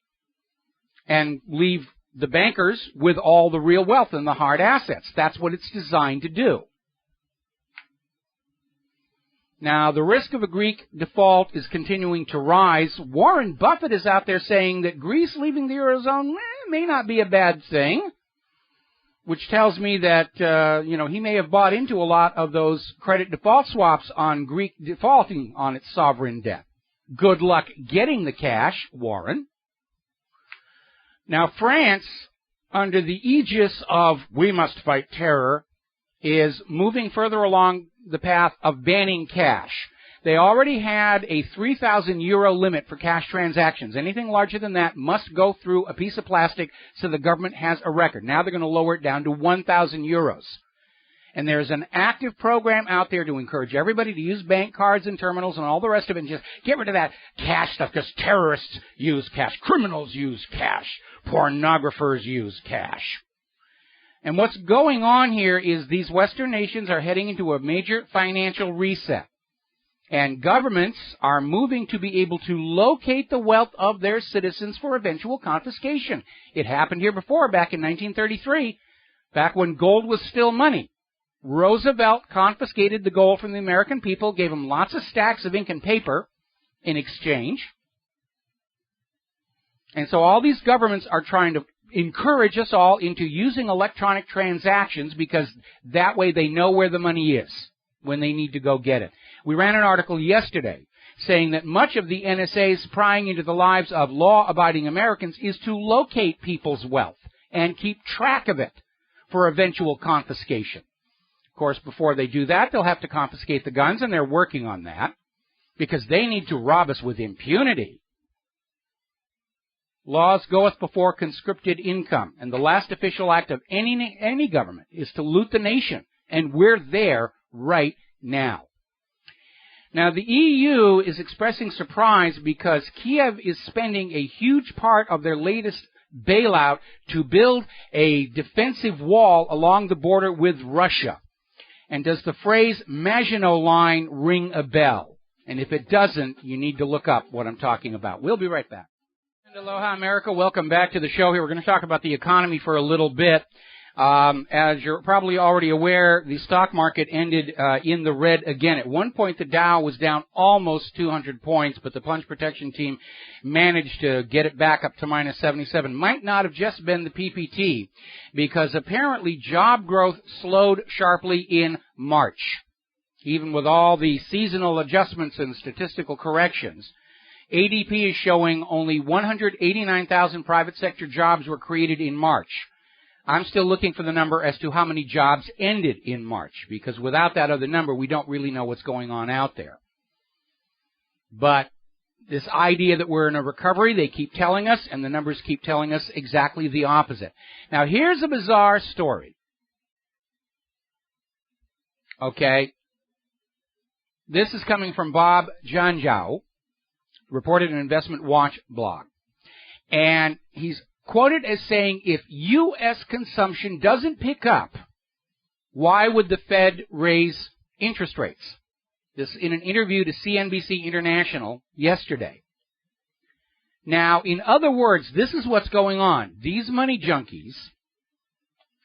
and leave the bankers with all the real wealth and the hard assets. That's what it's designed to do. Now, the risk of a Greek default is continuing to rise. Warren Buffett is out there saying that Greece leaving the Eurozone may not be a bad thing, which tells me that, he may have bought into a lot of those credit default swaps on Greek defaulting on its sovereign debt. Good luck getting the cash, Warren. Now, France, under the aegis of we must fight terror, is moving further along the path of banning cash. They already had a 3,000 euro limit for cash transactions. Anything larger than that must go through a piece of plastic so the government has a record. Now they're going to lower it down to 1,000 euros. And there's an active program out there to encourage everybody to use bank cards and terminals and all the rest of it and just get rid of that cash stuff, because terrorists use cash, criminals use cash, pornographers use cash. And what's going on here is these Western nations are heading into a major financial reset. And governments are moving to be able to locate the wealth of their citizens for eventual confiscation. It happened here before, back in 1933, back when gold was still money. Roosevelt confiscated the gold from the American people, gave them lots of stacks of ink and paper in exchange. And so all these governments are trying to encourage us all into using electronic transactions, because that way they know where the money is when they need to go get it. We ran an article yesterday saying that much of the NSA's prying into the lives of law-abiding Americans is to locate people's wealth and keep track of it for eventual confiscation. Of course, before they do that, they'll have to confiscate the guns, and they're working on that because they need to rob us with impunity. Laws goeth before conscripted income, and the last official act of any government is to loot the nation, and we're there right now. Now, the EU is expressing surprise because Kiev is spending a huge part of their latest bailout to build a defensive wall along the border with Russia. And does the phrase Maginot Line ring a bell? And if it doesn't, you need to look up what I'm talking about. We'll be right back. And aloha, America. Welcome back to the show here. We're going to talk about the economy for a little bit. As you're probably already aware, the stock market ended in the red again. At one point, the Dow was down almost 200 points, but the plunge protection team managed to get it back up to minus 77. Might not have just been the PPT, because apparently job growth slowed sharply in March. Even with all the seasonal adjustments and statistical corrections, ADP is showing only 189,000 private sector jobs were created in March. I'm still looking for the number as to how many jobs ended in March, because without that other number, we don't really know what's going on out there. But this idea that we're in a recovery, they keep telling us, and the numbers keep telling us exactly the opposite. Now, here's a bizarre story. Okay. This is coming from Bob Janjau, reported in Investment Watch blog. And he's quoted as saying, if U.S. consumption doesn't pick up, why would the Fed raise interest rates? This in an interview to CNBC International yesterday. Now, in other words, this is what's going on. These money junkies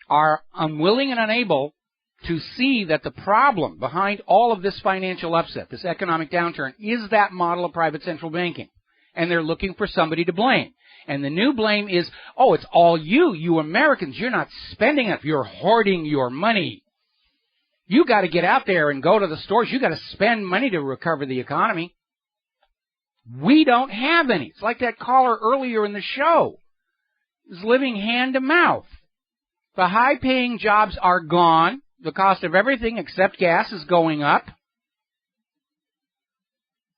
are unwilling and unable to see that the problem behind all of this financial upset, this economic downturn, is that model of private central banking. And they're looking for somebody to blame. And the new blame is, oh, it's all you Americans. You're not spending enough. You're hoarding your money. You got to get out there and go to the stores. You got to spend money to recover the economy. We don't have any. It's like that caller earlier in the show is living hand to mouth. The high-paying jobs are gone. The cost of everything except gas is going up.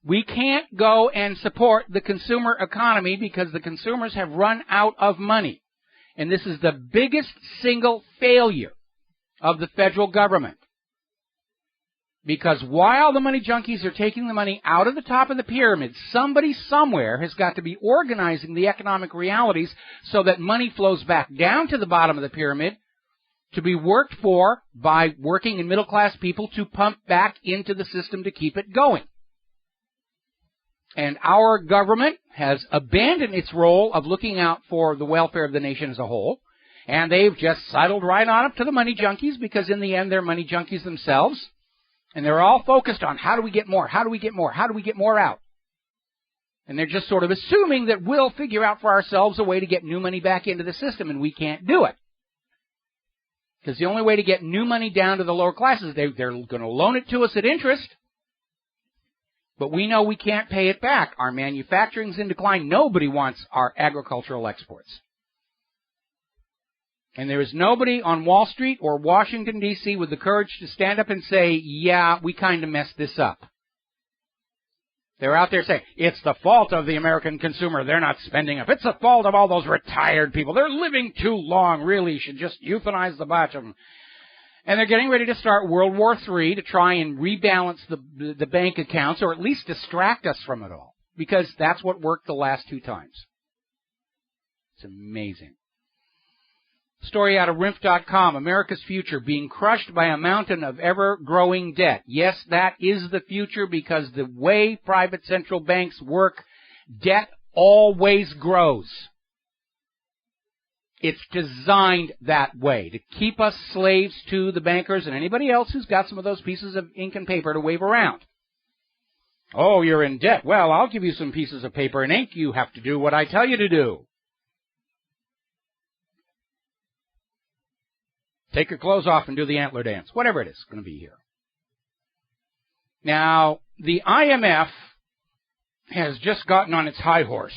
We can't go and support the consumer economy because the consumers have run out of money. And this is the biggest single failure of the federal government. Because while the money junkies are taking the money out of the top of the pyramid, somebody somewhere has got to be organizing the economic realities so that money flows back down to the bottom of the pyramid to be worked for by working and middle-class people to pump back into the system to keep it going. And our government has abandoned its role of looking out for the welfare of the nation as a whole, and they've just sidled right on up to the money junkies because in the end they're money junkies themselves, and they're all focused on how do we get more, how do we get more, how do we get more out. And they're just sort of assuming that we'll figure out for ourselves a way to get new money back into the system, and we can't do it. Because the only way to get new money down to the lower classes, they're going to loan it to us at interest. But we know we can't pay it back. Our manufacturing's in decline. Nobody wants our agricultural exports. And there is nobody on Wall Street or Washington, D.C. with the courage to stand up and say, yeah, we kind of messed this up. They're out there saying, it's the fault of the American consumer. They're not spending up. It's the fault of all those retired people. They're living too long. Really, you should just euthanize the batch of them. And they're getting ready to start World War III to try and rebalance the bank accounts, or at least distract us from it all. Because that's what worked the last two times. It's amazing. Story out of RINF.com, America's future being crushed by a mountain of ever-growing debt. Yes, that is the future because the way private central banks work, debt always grows. It's designed that way, to keep us slaves to the bankers and anybody else who's got some of those pieces of ink and paper to wave around. Oh, you're in debt. Well, I'll give you some pieces of paper and ink. You have to do what I tell you to do. Take your clothes off and do the antler dance. Whatever it is, it's going to be here. Now, the IMF has just gotten on its high horse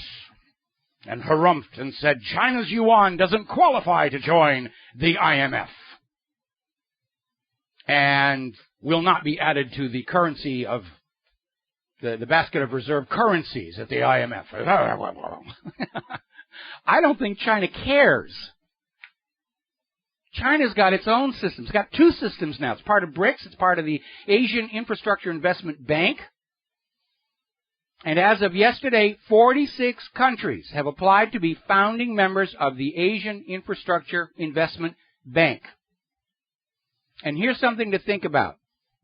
and harumphed and said China's yuan doesn't qualify to join the IMF and will not be added to the currency of the basket of reserve currencies at the IMF. I don't think China cares. China's got its own systems. It's got two systems now. It's part of BRICS. It's part of the Asian Infrastructure Investment Bank. And as of yesterday, 46 countries have applied to be founding members of the Asian Infrastructure Investment Bank. And here's something to think about.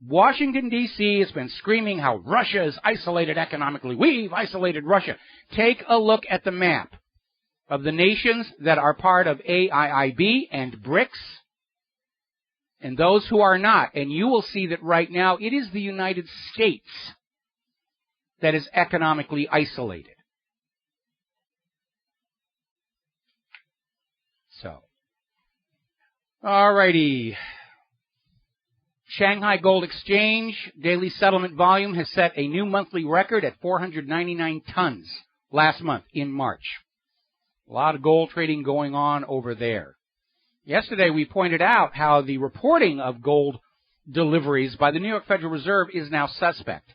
Washington, D.C. has been screaming how Russia is isolated economically. We've isolated Russia. Take a look at the map of the nations that are part of AIIB and BRICS and those who are not. And you will see that right now it is the United States that is economically isolated. So, alrighty. Shanghai Gold Exchange daily settlement volume has set a new monthly record at 499 tons last month in March. A lot of gold trading going on over there. Yesterday we pointed out how the reporting of gold deliveries by the New York Federal Reserve is now suspect.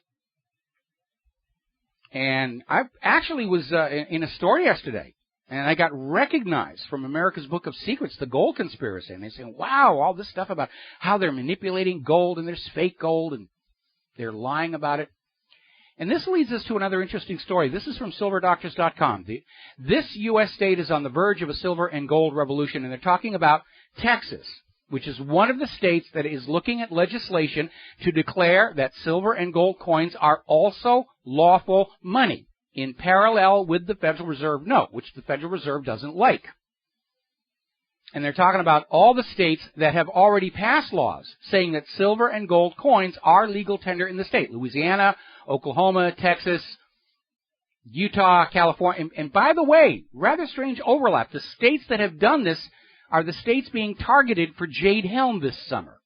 And I actually was in a store yesterday, and I got recognized from America's Book of Secrets, the gold conspiracy. And they say, wow, all this stuff about how they're manipulating gold and there's fake gold and they're lying about it. And this leads us to another interesting story. This is from silverdoctors.com. This U.S. state is on the verge of a silver and gold revolution, and they're talking about Texas, which is one of the states that is looking at legislation to declare that silver and gold coins are also lawful money, in parallel with the Federal Reserve note, which the Federal Reserve doesn't like. And they're talking about all the states that have already passed laws saying that silver and gold coins are legal tender in the state. Louisiana, Oklahoma, Texas, Utah, California. And by the way, rather strange overlap. The states that have done this are the states being targeted for Jade Helm this summer.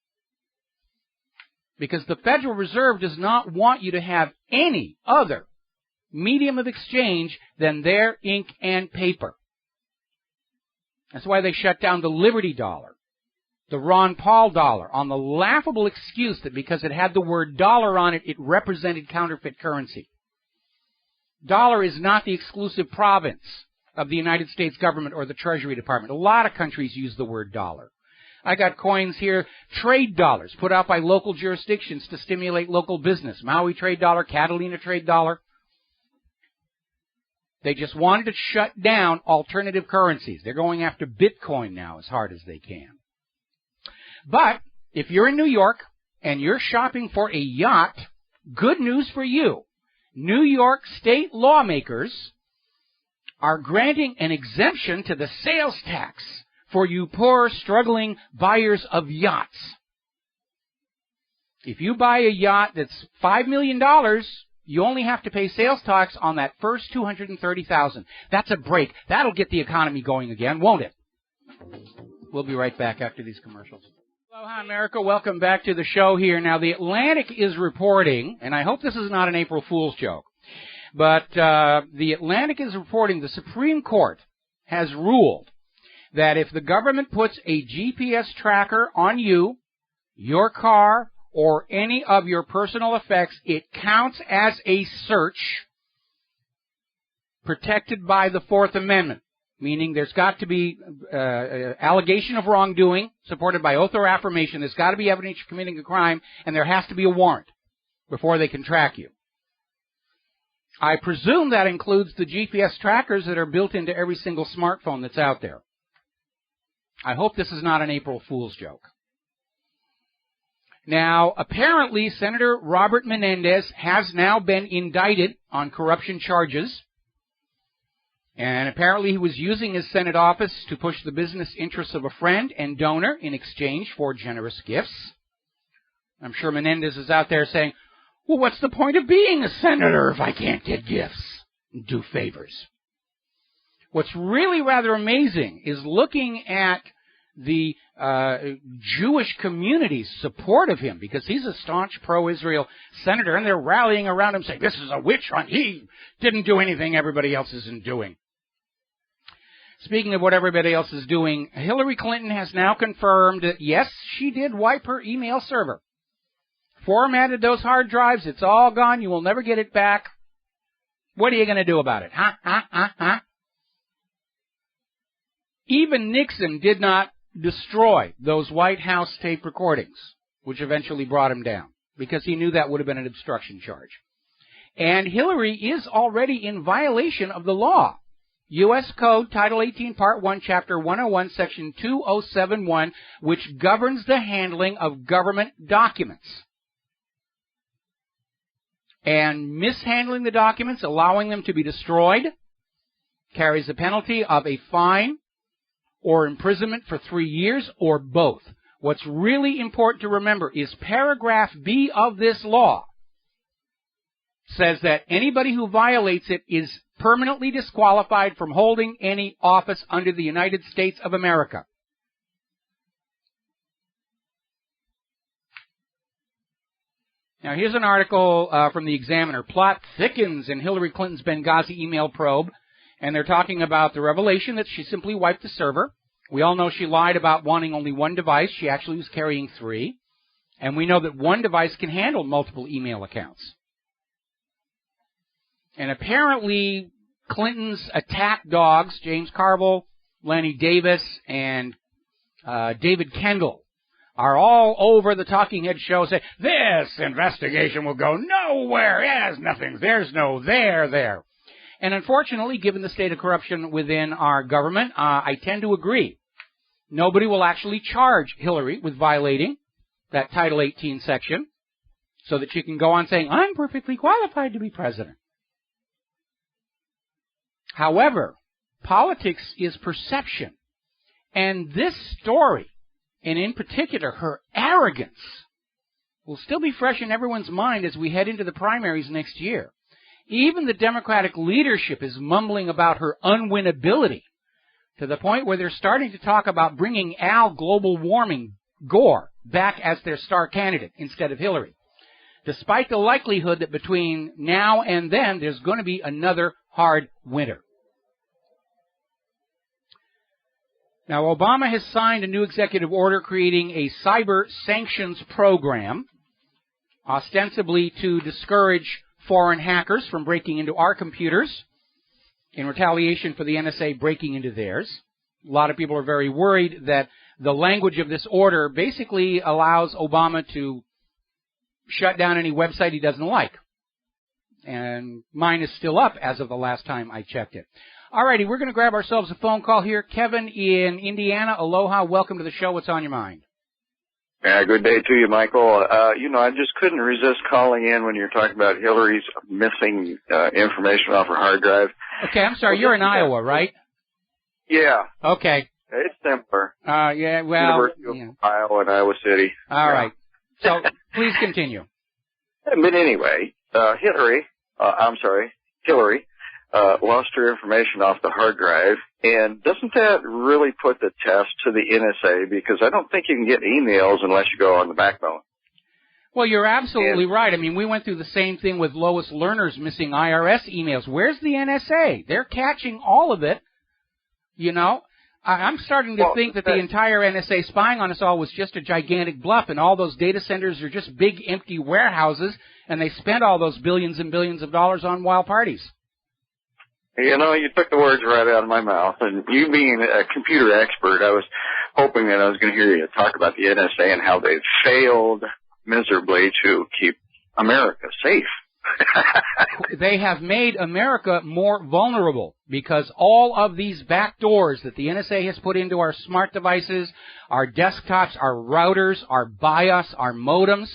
Because the Federal Reserve does not want you to have any other medium of exchange than their ink and paper. That's why they shut down the Liberty dollar, the Ron Paul dollar, on the laughable excuse that because it had the word dollar on it, it represented counterfeit currency. Dollar is not the exclusive province of the United States government or the Treasury Department. A lot of countries use the word dollar. I got coins here, trade dollars, put out by local jurisdictions to stimulate local business. Maui trade dollar, Catalina trade dollar. They just wanted to shut down alternative currencies. They're going after Bitcoin now as hard as they can. But if you're in New York and you're shopping for a yacht, good news for you. New York state lawmakers are granting an exemption to the sales tax for you poor, struggling buyers of yachts. If you buy a yacht that's $5 million, you only have to pay sales tax on that first $230,000. That's a break. That'll get the economy going again, won't it? We'll be right back after these commercials. Aloha, America. Welcome back to the show here. Now, the Atlantic is reporting, and I hope this is not an April Fool's joke, but the Atlantic is reporting the Supreme Court has ruled that if the government puts a GPS tracker on you, your car, or any of your personal effects, it counts as a search protected by the Fourth Amendment, meaning there's got to be allegation of wrongdoing supported by oath or affirmation. There's got to be evidence you're committing a crime, and there has to be a warrant before they can track you. I presume that includes the GPS trackers that are built into every single smartphone that's out there. I hope this is not an April Fool's joke. Now, apparently, Senator Robert Menendez has now been indicted on corruption charges. And apparently he was using his Senate office to push the business interests of a friend and donor in exchange for generous gifts. I'm sure Menendez is out there saying, well, what's the point of being a senator if I can't get gifts and do favors? What's really rather amazing is looking at the Jewish community's support of him, because he's a staunch pro-Israel senator, and they're rallying around him saying, this is a witch hunt. He didn't do anything everybody else isn't doing. Speaking of what everybody else is doing, Hillary Clinton has now confirmed that, yes, she did wipe her email server. Formatted those hard drives. It's all gone. You will never get it back. What are you going to do about it? Even Nixon did not destroy those White House tape recordings, which eventually brought him down, because he knew that would have been an obstruction charge. And Hillary is already in violation of the law. U.S. Code, Title 18, Part 1, Chapter 101, Section 2071, which governs the handling of government documents. And mishandling the documents, allowing them to be destroyed, carries a penalty of a fine or imprisonment for 3 years, or both. What's really important to remember is paragraph B of this law says that anybody who violates it is permanently disqualified from holding any office under the United States of America. Now, here's an article from the Examiner. Plot thickens in Hillary Clinton's Benghazi email probe, and they're talking about the revelation that she simply wiped the server. We all know she lied about wanting only one device. She actually was carrying 3. And we know that one device can handle multiple email accounts. And apparently, Clinton's attack dogs, James Carville, Lanny Davis, and David Kendall, are all over the Talking Head show saying, this investigation will go nowhere. There's no there. And unfortunately, given the state of corruption within our government, I tend to agree. Nobody will actually charge Hillary with violating that Title 18 section so that she can go on saying, I'm perfectly qualified to be president. However, politics is perception. And this story, and in particular her arrogance, will still be fresh in everyone's mind as we head into the primaries next year. Even the Democratic leadership is mumbling about her unwinnability, to the point where they're starting to talk about bringing Al Global Warming Gore back as their star candidate instead of Hillary, despite the likelihood that between now and then there's going to be another hard winter. Now, Obama has signed a new executive order creating a cyber sanctions program, ostensibly to discourage foreign hackers from breaking into our computers in retaliation for the NSA breaking into theirs. A lot of people are very worried that the language of this order basically allows Obama to shut down any website he doesn't like. And mine is still up as of the last time I checked it. All righty, we're going to grab ourselves a phone call here. Kevin in Indiana, aloha, welcome to the show. What's on your mind? Yeah, good day to you, Michael. I just couldn't resist calling in when you're talking about Hillary's missing information off her hard drive. Okay, I'm sorry, you're in Iowa, right? Yeah. Okay. It's similar. Yeah, well. University of Ohio and Iowa City. All right. So, please continue. But anyway, Hillary lost her information off the hard drive, and doesn't that really put the test to the NSA? Because I don't think you can get emails unless you go on the backbone. Well, you're absolutely right. I mean, we went through the same thing with Lois Lerner's missing IRS emails. Where's the NSA? They're catching all of it. You know, I'm starting to think that the entire NSA spying on us all was just a gigantic bluff, and all those data centers are just big empty warehouses, and they spent all those billions and billions of dollars on wild parties. You know, you took the words right out of my mouth, and you being a computer expert, I was hoping that I was going to hear you talk about the NSA and how they've failed miserably to keep America safe. They have made America more vulnerable because all of these back doors that the NSA has put into our smart devices, our desktops, our routers, our BIOS, our modems,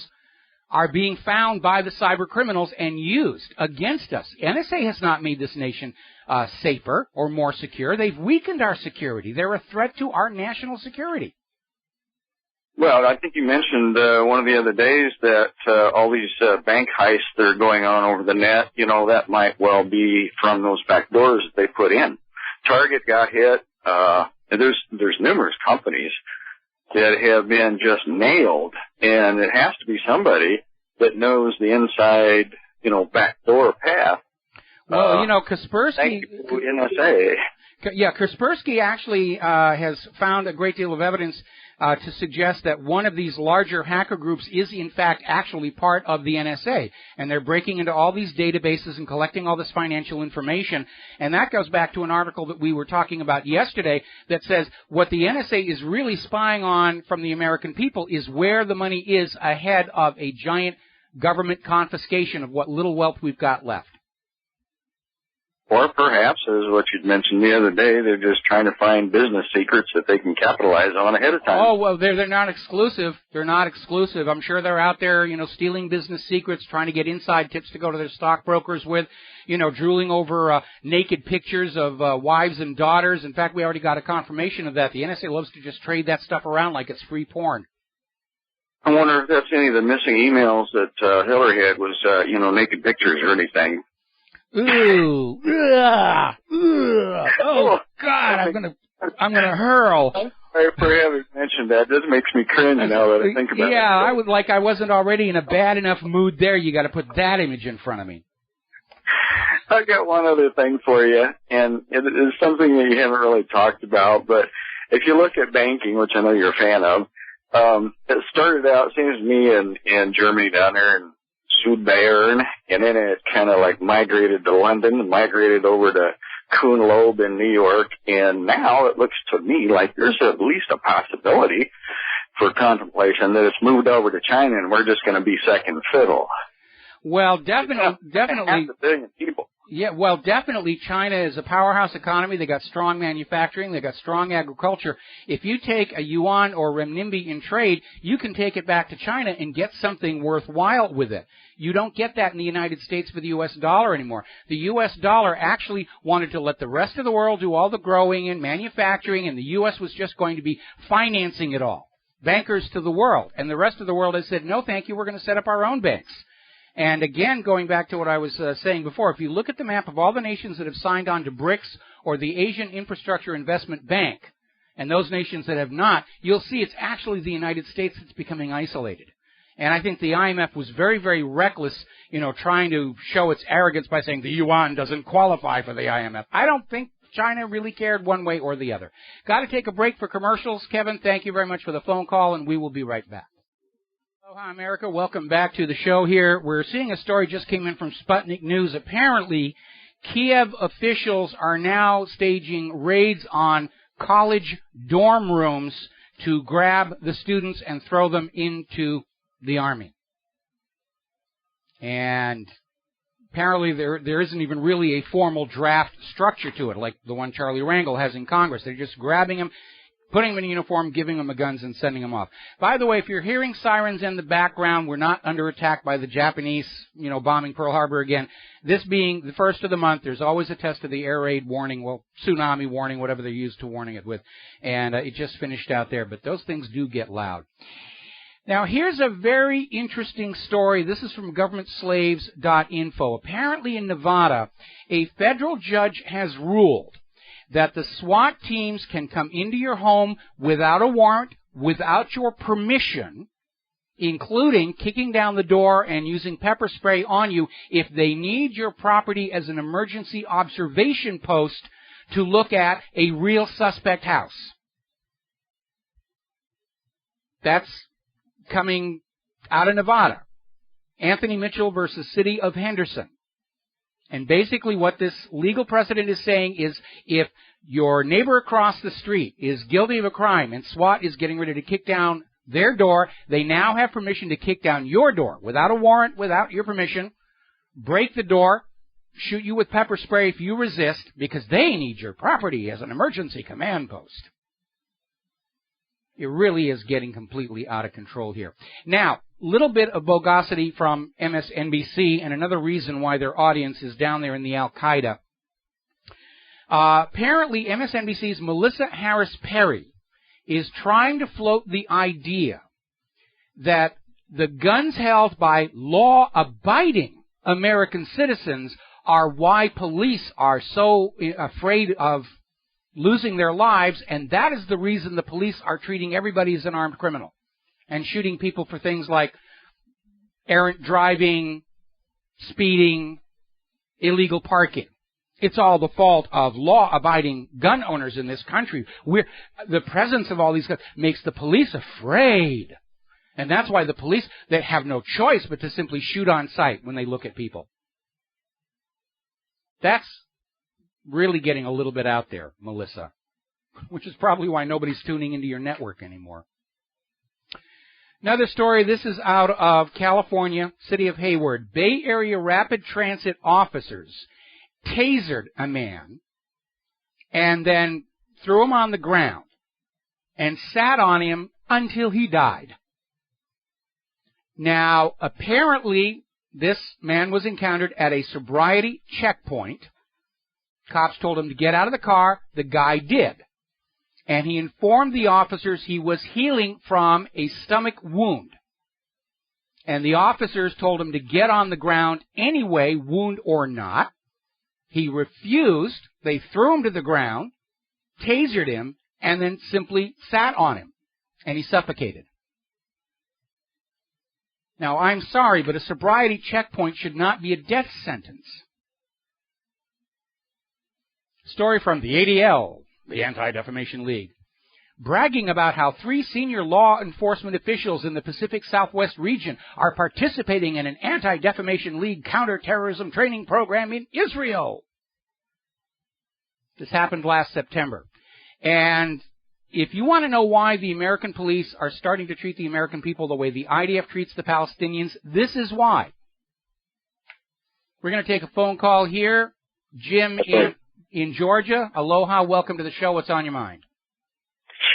are being found by the cyber criminals and used against us. NSA has not made this nation safer or more secure. They've weakened our security. They're a threat to our national security. Well, I think you mentioned one of the other days that all these bank heists that are going on over the net, you know, that might well be from those back doors that they put in. Target got hit. there's numerous companies that have been just nailed, and it has to be somebody that knows the inside, backdoor path. Well, Kaspersky. NSA. Yeah, Kaspersky actually has found a great deal of evidence to suggest that one of these larger hacker groups is, in fact, actually part of the NSA. And they're breaking into all these databases and collecting all this financial information. And that goes back to an article that we were talking about yesterday that says what the NSA is really spying on from the American people is where the money is ahead of a giant government confiscation of what little wealth we've got left. Or perhaps, as what you'd mentioned the other day, they're just trying to find business secrets that they can capitalize on ahead of time. Oh, well, they're not exclusive. They're not exclusive. I'm sure they're out there, stealing business secrets, trying to get inside tips to go to their stockbrokers with, drooling over naked pictures of wives and daughters. In fact, we already got a confirmation of that. The NSA loves to just trade that stuff around like it's free porn. I wonder if that's any of the missing emails that Hillary had was, naked pictures or anything. Ooh, oh God, I'm gonna hurl. Sorry for having mentioned that. This makes me cringe now that I think about it. Yeah, I wasn't already in a bad enough mood there. You got to put that image in front of me. I've got one other thing for you, and it is something that you haven't really talked about, but if you look at banking, which I know you're a fan of, it started out, it seems to me, in Germany down there in Südbayern, and then it kind of like migrated to London, migrated over to Kuhn-Loeb in New York, and now it looks to me like there's at least a possibility for contemplation that it's moved over to China and we're just going to be second fiddle. Well, definitely. Half a billion people. Yeah, well, definitely China is a powerhouse economy. They got strong manufacturing. They got strong agriculture. If you take a yuan or renminbi in trade, you can take it back to China and get something worthwhile with it. You don't get that in the United States for the U.S. dollar anymore. The U.S. dollar actually wanted to let the rest of the world do all the growing and manufacturing, and the U.S. was just going to be financing it all. Bankers to the world. And the rest of the world has said, no, thank you, we're going to set up our own banks. And again, going back to what I was saying before, if you look at the map of all the nations that have signed on to BRICS or the Asian Infrastructure Investment Bank, and those nations that have not, you'll see it's actually the United States that's becoming isolated. And I think the IMF was very, very reckless, trying to show its arrogance by saying the yuan doesn't qualify for the IMF. I don't think China really cared one way or the other. Got to take a break for commercials. Kevin, thank you very much for the phone call, and we will be right back. Aloha, America. Welcome back to the show here. We're seeing a story just came in from Sputnik News. Apparently, Kiev officials are now staging raids on college dorm rooms to grab the students and throw them into the army. And apparently there isn't even really a formal draft structure to it, like the one Charlie Rangel has in Congress. They're just grabbing them, putting them in uniform, giving them the guns, and sending them off. By the way, if you're hearing sirens in the background, we're not under attack by the Japanese, bombing Pearl Harbor again. This being the first of the month, there's always a test of the air raid warning, tsunami warning, whatever they're used to warning it with. And it just finished out there, but those things do get loud. Now, here's a very interesting story. This is from governmentslaves.info. Apparently in Nevada, a federal judge has ruled that the SWAT teams can come into your home without a warrant, without your permission, including kicking down the door and using pepper spray on you if they need your property as an emergency observation post to look at a real suspect house. That's coming out of Nevada. Anthony Mitchell versus City of Henderson. And basically what this legal precedent is saying is if your neighbor across the street is guilty of a crime and SWAT is getting ready to kick down their door, they now have permission to kick down your door without a warrant, without your permission, break the door, shoot you with pepper spray if you resist, because they need your property as an emergency command post. It really is getting completely out of control here. Now, little bit of bogosity from MSNBC and another reason why their audience is down there in the Al-Qaeda. Apparently, MSNBC's Melissa Harris Perry is trying to float the idea that the guns held by law-abiding American citizens are why police are so afraid of losing their lives, and that is the reason the police are treating everybody as an armed criminal and shooting people for things like errant driving, speeding, illegal parking. It's all the fault of law-abiding gun owners in this country. The presence of all these guns makes the police afraid. And that's why the police, they have no choice but to simply shoot on sight when they look at people. That's really getting a little bit out there, Melissa, which is probably why nobody's tuning into your network anymore. Another story, this is out of California, city of Hayward. Bay Area Rapid Transit officers tasered a man and then threw him on the ground and sat on him until he died. Now, apparently, this man was encountered at a sobriety checkpoint. Cops told him to get out of the car. The guy did. And he informed the officers he was healing from a stomach wound. And the officers told him to get on the ground anyway, wound or not. He refused. They threw him to the ground, tasered him, and then simply sat on him. And he suffocated. Now, I'm sorry, but a sobriety checkpoint should not be a death sentence. Story from the ADL, the Anti-Defamation League, bragging about how 3 senior law enforcement officials in the Pacific Southwest region are participating in an Anti-Defamation League counterterrorism training program in Israel. This happened last September. And if you want to know why the American police are starting to treat the American people the way the IDF treats the Palestinians, this is why. We're going to take a phone call here. Jim in Georgia. Aloha, welcome to the show. What's on your mind?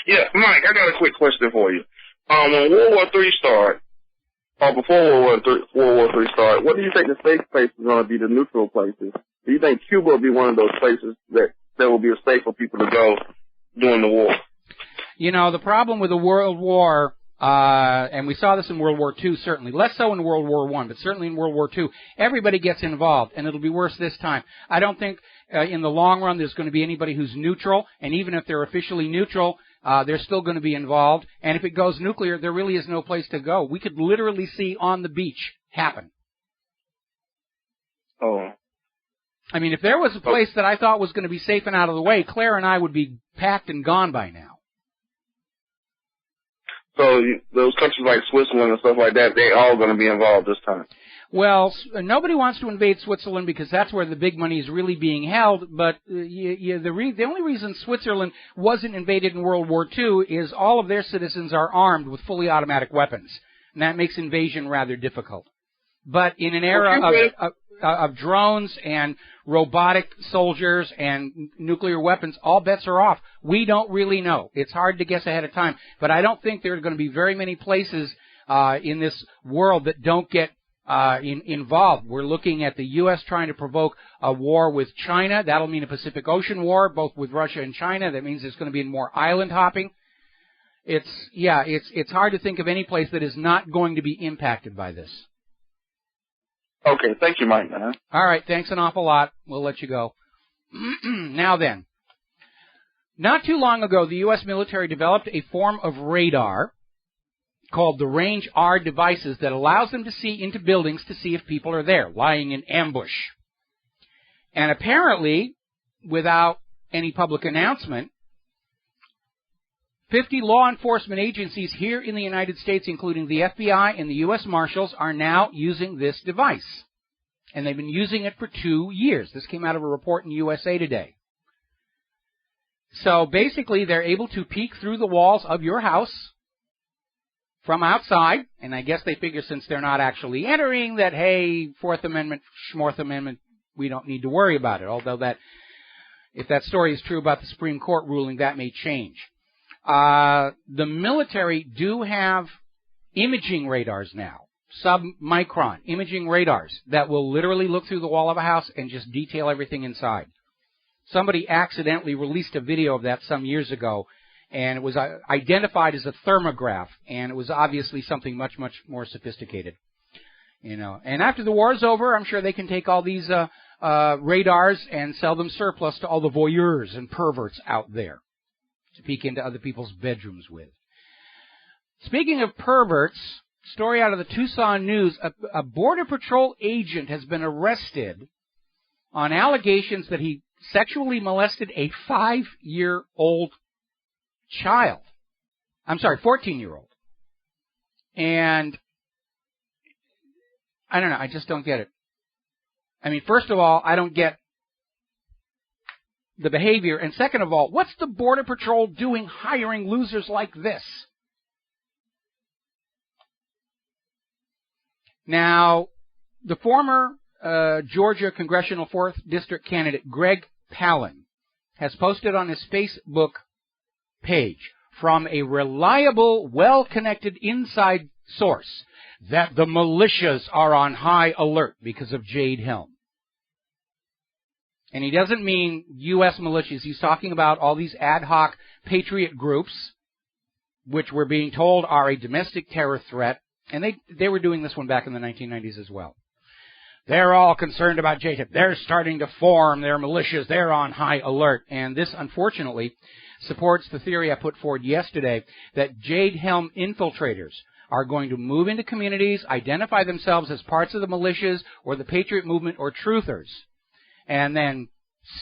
Yeah, Mike, I got a quick question for you. When World War III started, or before World War III started, what do you think the safe place is going to be, the neutral places? Do you think Cuba will be one of those places that will be safe for people to go during the war? You know, the problem with the World War, and we saw this in World War II, certainly, less so in World War I, but certainly in World War II, everybody gets involved, and it'll be worse this time. I don't think in the long run there's going to be anybody who's neutral, and even if they're officially neutral, they're still going to be involved, and if it goes nuclear, there really is no place to go. We could literally see on the beach happen. Oh. I mean, if there was a place that I thought was going to be safe and out of the way, Claire and I would be packed and gone by now. So those countries like Switzerland and stuff like that, they all going to be involved this time? Well, nobody wants to invade Switzerland because that's where the big money is really being held. But the only reason Switzerland wasn't invaded in World War II is all of their citizens are armed with fully automatic weapons, and that makes invasion rather difficult. But in an era of drones and robotic soldiers and nuclear weapons, all bets are off. We don't really know. It's hard to guess ahead of time. But I don't think there are going to be very many places in this world that don't get involved. We're looking at the U.S. trying to provoke a war with China. That'll mean a Pacific Ocean war, both with Russia and China. That means there's going to be more island hopping. It's hard to think of any place that is not going to be impacted by this. Okay, thank you, Mike. All right, thanks an awful lot. We'll let you go. Now then, not too long ago, the U.S. military developed a form of radar called the Range R devices that allows them to see into buildings to see if people are there, lying in ambush. And apparently, without any public announcement, 50 law enforcement agencies here in the United States, including the FBI and the U.S. Marshals, are now using this device. And they've been using it for 2 years. This came out of a report in USA Today. So basically, they're able to peek through the walls of your house from outside, and I guess they figure since they're not actually entering that, hey, Fourth Amendment, Schmorth Amendment, we don't need to worry about it. Although that, if that story is true about the Supreme Court ruling, that may change. The military do have imaging radars now, sub-micron imaging radars that will literally look through the wall of a house and just detail everything inside. Somebody accidentally released a video of that some years ago, and it was identified as a thermograph, and it was obviously something much, much more sophisticated. You know, and after the war is over, I'm sure they can take all these radars and sell them surplus to all the voyeurs and perverts out there to peek into other people's bedrooms with. Speaking of perverts, story out of the Tucson News, a Border Patrol agent has been arrested on allegations that he sexually molested a 5-year-old child. I'm sorry, 14-year-old. And I don't know, I just don't get it. I mean, first of all, I don't get the behavior. And second of all, what's the Border Patrol doing hiring losers like this? Now, the former Georgia Congressional 4th District candidate Greg Palin has posted on his Facebook page from a reliable, well-connected inside source that the militias are on high alert because of Jade Helm. And he doesn't mean U.S. militias. He's talking about all these ad hoc patriot groups, which we're being told are a domestic terror threat. And they were doing this one back in the 1990s as well. They're all concerned about Jade Helm. They're starting to form their militias. They're on high alert. And this, unfortunately, supports the theory I put forward yesterday that Jade Helm infiltrators are going to move into communities, identify themselves as parts of the militias or the Patriot movement or truthers, and then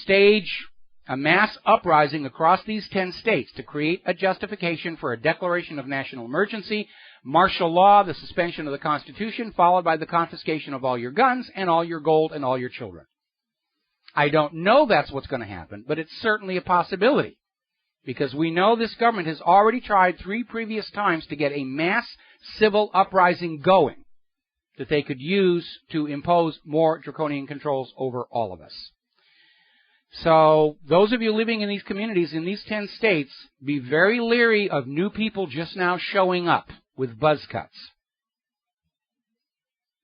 stage a mass uprising across these 10 states to create a justification for a declaration of national emergency, martial law, the suspension of the Constitution, followed by the confiscation of all your guns and all your gold and all your children. I don't know that's what's going to happen, but it's certainly a possibility, because we know this government has already tried 3 previous times to get a mass civil uprising going that they could use to impose more draconian controls over all of us. So those of you living in these communities in these 10 states, be very leery of new people just now showing up with buzz cuts.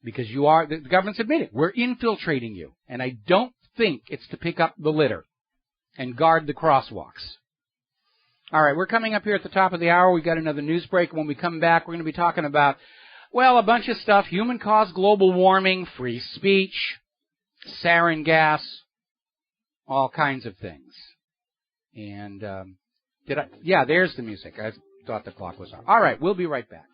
Because the government's admitted, we're infiltrating you. And I don't think it's to pick up the litter and guard the crosswalks. All right, we're coming up here at the top of the hour. We've got another news break. When we come back, we're going to be talking about, well, a bunch of stuff. Human-caused global warming, free speech, sarin gas, all kinds of things. And yeah, there's the music. I thought the clock was on. All right, we'll be right back.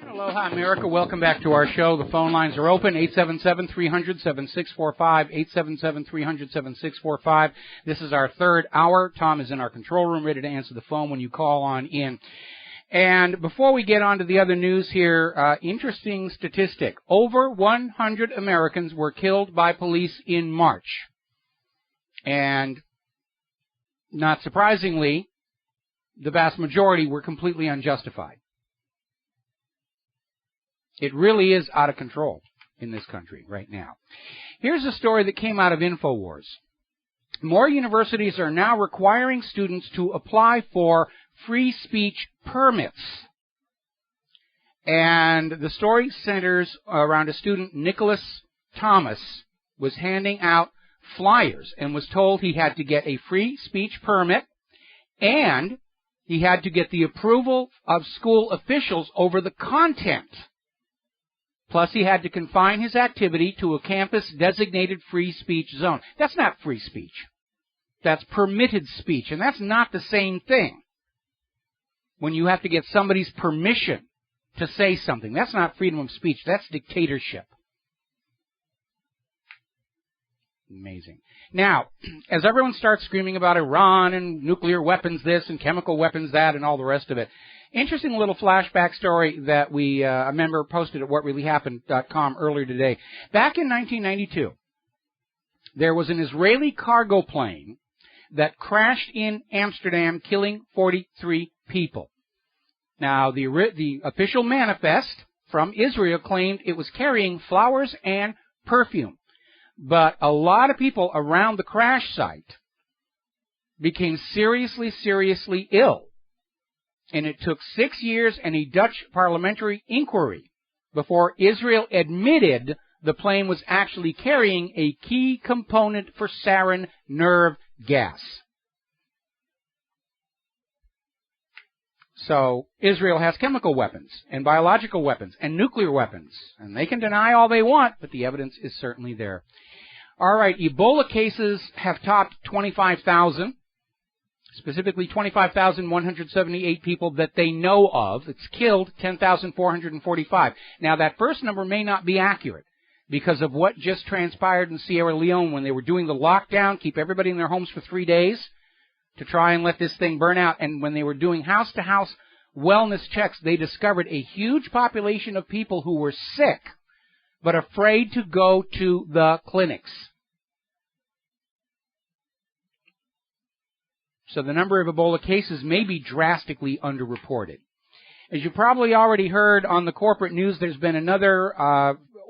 Aloha, America. Welcome back to our show. The phone lines are open, 877-300-7645, 877-300-7645. This is our third hour. Tom is in our control room ready to answer the phone when you call on in. And before we get on to the other news here, interesting statistic. Over 100 Americans were killed by police in March. And not surprisingly, the vast majority were completely unjustified. It really is out of control in this country right now. Here's a story that came out of INFOWARS. More universities are now requiring students to apply for free speech permits. And the story centers around a student, Nicholas Thomas, was handing out flyers and was told he had to get a free speech permit and he had to get the approval of school officials over the content. Plus, he had to confine his activity to a campus-designated free speech zone. That's not free speech. That's permitted speech, and that's not the same thing. When you have to get somebody's permission to say something, that's not freedom of speech. That's dictatorship. Amazing. Now, as everyone starts screaming about Iran and nuclear weapons this and chemical weapons that and all the rest of it, interesting little flashback story that a member posted at whatreallyhappened.com earlier today. Back in 1992, there was an Israeli cargo plane that crashed in Amsterdam, killing 43 people. Now, the official manifest from Israel claimed it was carrying flowers and perfume. But a lot of people around the crash site became seriously, seriously ill. And it took 6 years and a Dutch parliamentary inquiry before Israel admitted the plane was actually carrying a key component for sarin nerve gas. So Israel has chemical weapons and biological weapons and nuclear weapons. And they can deny all they want, but the evidence is certainly there. All right, Ebola cases have topped 25,000, specifically 25,178 people that they know of. It's killed 10,445. Now, that first number may not be accurate because of what just transpired in Sierra Leone when they were doing the lockdown, keep everybody in their homes for 3 days to try and let this thing burn out. And when they were doing house-to-house wellness checks, they discovered a huge population of people who were sick but afraid to go to the clinics. So the number of Ebola cases may be drastically underreported. As you probably already heard on the corporate news, there's been another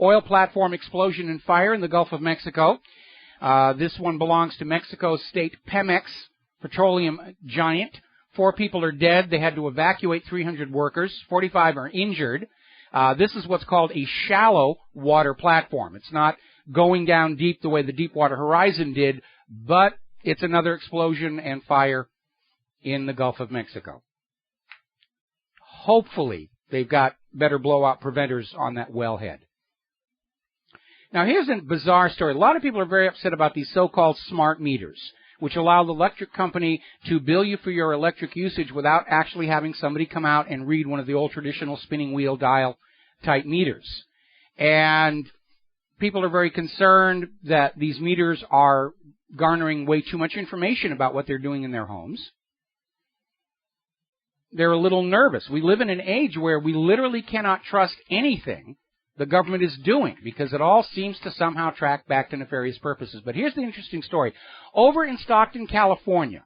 oil platform explosion and fire in the Gulf of Mexico. This one belongs to Mexico's state Pemex, petroleum giant. 4 people are dead. They had to evacuate 300 workers. 45 are injured. This is what's called a shallow water platform. It's not going down deep the way the Deepwater Horizon did, but it's another explosion and fire in the Gulf of Mexico. Hopefully, they've got better blowout preventers on that wellhead. Now, here's a bizarre story. A lot of people are very upset about these so-called smart meters, which allow the electric company to bill you for your electric usage without actually having somebody come out and read one of the old traditional spinning wheel dial type meters. And people are very concerned that these meters are garnering way too much information about what they're doing in their homes. They're a little nervous. We live in an age where we literally cannot trust anything the government is doing because it all seems to somehow track back to nefarious purposes. But here's the interesting story. Over in Stockton, California,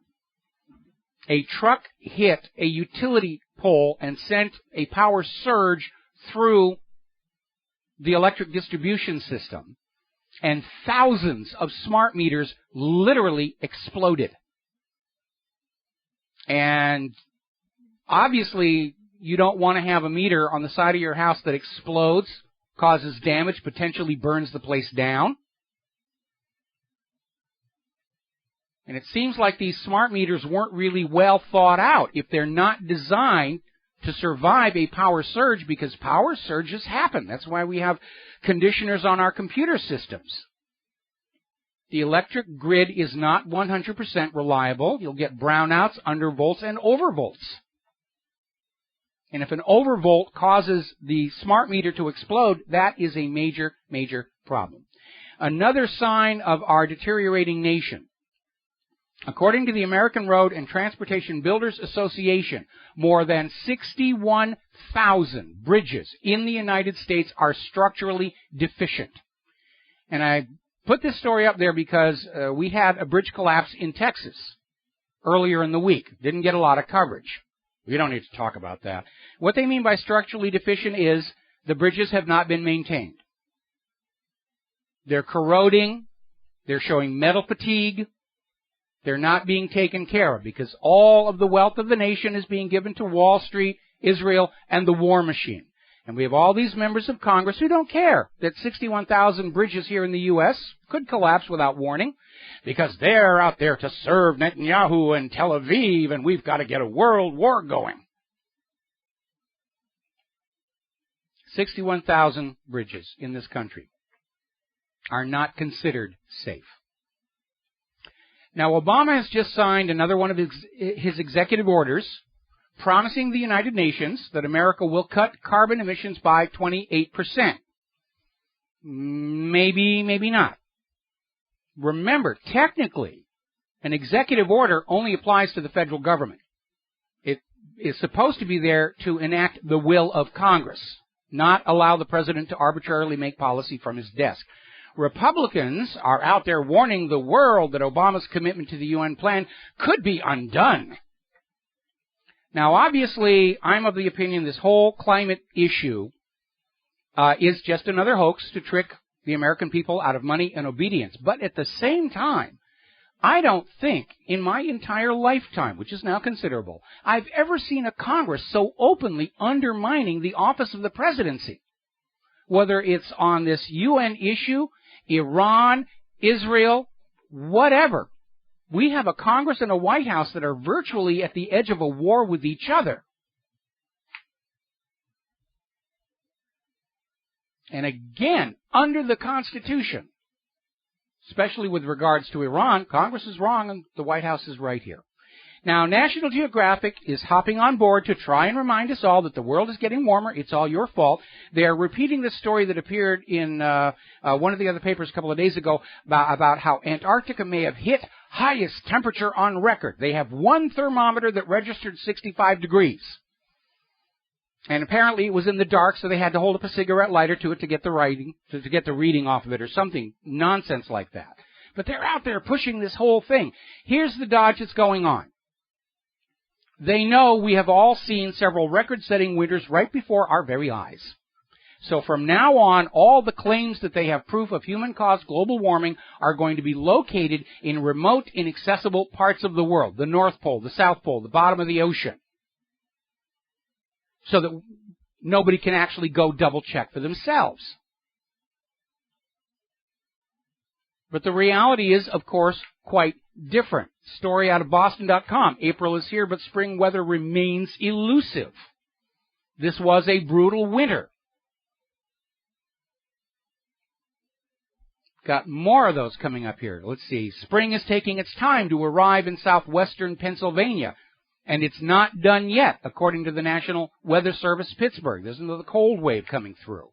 a truck hit a utility pole and sent a power surge through the electric distribution system, and thousands of smart meters literally exploded. And obviously, you don't want to have a meter on the side of your house that explodes, causes damage, potentially burns the place down. And it seems like these smart meters weren't really well thought out if they're not designed to survive a power surge, because power surges happen. That's why we have conditioners on our computer systems. The electric grid is not 100% reliable. You'll get brownouts, undervolts, and overvolts. And if an overvolt causes the smart meter to explode, that is a major, major problem. Another sign of our deteriorating nation. According to the American Road and Transportation Builders Association, more than 61,000 bridges in the United States are structurally deficient. And I put this story up there because we had a bridge collapse in Texas earlier in the week. Didn't get a lot of coverage. We don't need to talk about that. What they mean by structurally deficient is the bridges have not been maintained. They're corroding. They're showing metal fatigue. They're not being taken care of because all of the wealth of the nation is being given to Wall Street, Israel, and the war machine. And we have all these members of Congress who don't care that 61,000 bridges here in the U.S. could collapse without warning because they're out there to serve Netanyahu and Tel Aviv, and we've got to get a world war going. 61,000 bridges in this country are not considered safe. Now, Obama has just signed another one of his executive orders promising the United Nations that America will cut carbon emissions by 28%. Maybe, maybe not. Remember, technically, an executive order only applies to the federal government. It is supposed to be there to enact the will of Congress, not allow the president to arbitrarily make policy from his desk. Republicans are out there warning the world that Obama's commitment to the UN plan could be undone. Now, obviously, I'm of the opinion this whole climate issue is just another hoax to trick the American people out of money and obedience. But at the same time, I don't think in my entire lifetime, which is now considerable, I've ever seen a Congress so openly undermining the office of the presidency. Whether it's on this UN issue, Iran, Israel, whatever. We have a Congress and a White House that are virtually at the edge of a war with each other. And again, under the Constitution, especially with regards to Iran. Congress is wrong and the White House is right here. Now, National Geographic is hopping on board to try and remind us all that the world is getting warmer. It's all your fault. They are repeating the story that appeared in one of the other papers a couple of days ago about how Antarctica may have hit highest temperature on record. They have one thermometer that registered 65 degrees. And apparently it was in the dark, so they had to hold up a cigarette lighter to it to get the reading off of it or something nonsense like that. But they're out there pushing this whole thing. Here's the dodge that's going on. They know we have all seen several record-setting winters right before our very eyes. So from now on, all the claims that they have proof of human-caused global warming are going to be located in remote, inaccessible parts of the world. The North Pole, the South Pole, the bottom of the ocean. So that nobody can actually go double-check for themselves. But the reality is, of course, quite different. Story out of Boston.com. April is here, but spring weather remains elusive. This was a brutal winter. Got more of those coming up here. Let's see. Spring is taking its time to arrive in southwestern Pennsylvania. And it's not done yet, according to the National Weather Service Pittsburgh. There's another cold wave coming through.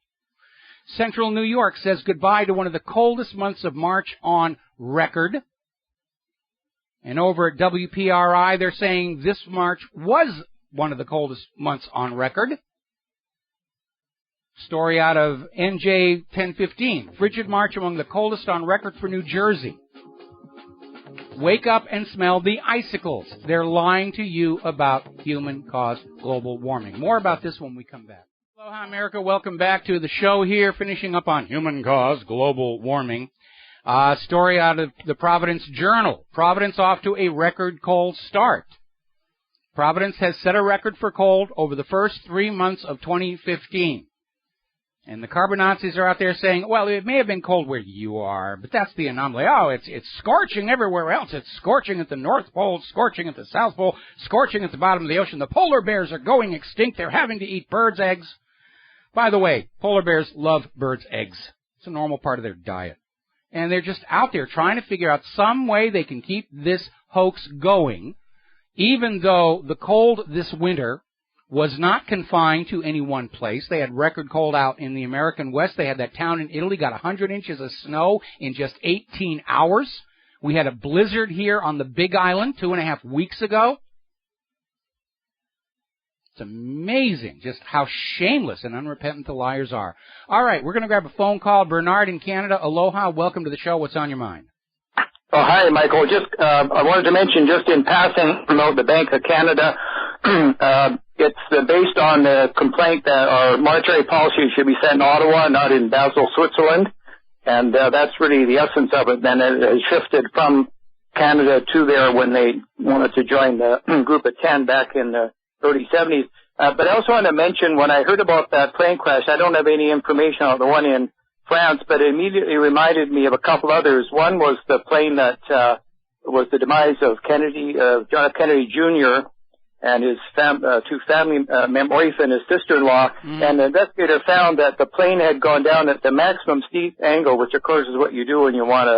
Central New York says goodbye to one of the coldest months of March on record. And over at WPRI, they're saying this March was one of the coldest months on record. Story out of NJ 1015. Frigid March among the coldest on record for New Jersey. Wake up and smell the icicles. They're lying to you about human-caused global warming. More about this when we come back. Aloha, America. Welcome back to the show here, finishing up on human-caused global warming. Story out of the Providence Journal. Providence off to a record cold start. Providence has set a record for cold over the first 3 months of 2015. And the Carbonazis are out there saying, well, it may have been cold where you are, but that's the anomaly. Oh, it's scorching everywhere else. It's scorching at the North Pole, scorching at the South Pole, scorching at the bottom of the ocean. The polar bears are going extinct. They're having to eat birds' eggs. By the way, polar bears love birds' eggs. It's a normal part of their diet. And they're just out there trying to figure out some way they can keep this hoax going, even though the cold this winter was not confined to any one place. They had record cold out in the American West. They had that town in Italy, got 100 inches of snow in just 18 hours. We had a blizzard here on the Big Island 2.5 weeks ago. It's amazing just how shameless and unrepentant the liars are. All right, we're going to grab a phone call. Bernard in Canada, aloha. Welcome to the show. What's on your mind? Oh, hi, Michael. Just I wanted to mention just in passing about the Bank of Canada. It's based on the complaint that our monetary policy should be set in Ottawa, not in Basel, Switzerland. And that's really the essence of it. Then it has shifted from Canada to there when they wanted to join the Group of 10 back in the early 70s. But I also want to mention, when I heard about that plane crash, I don't have any information on the one in France, but it immediately reminded me of a couple others. One was the plane that was the demise of Kennedy, John F. Kennedy Jr., and his two family wife and his sister-in-law. And the investigator found that the plane had gone down at the maximum steep angle, which of course is what you do when you want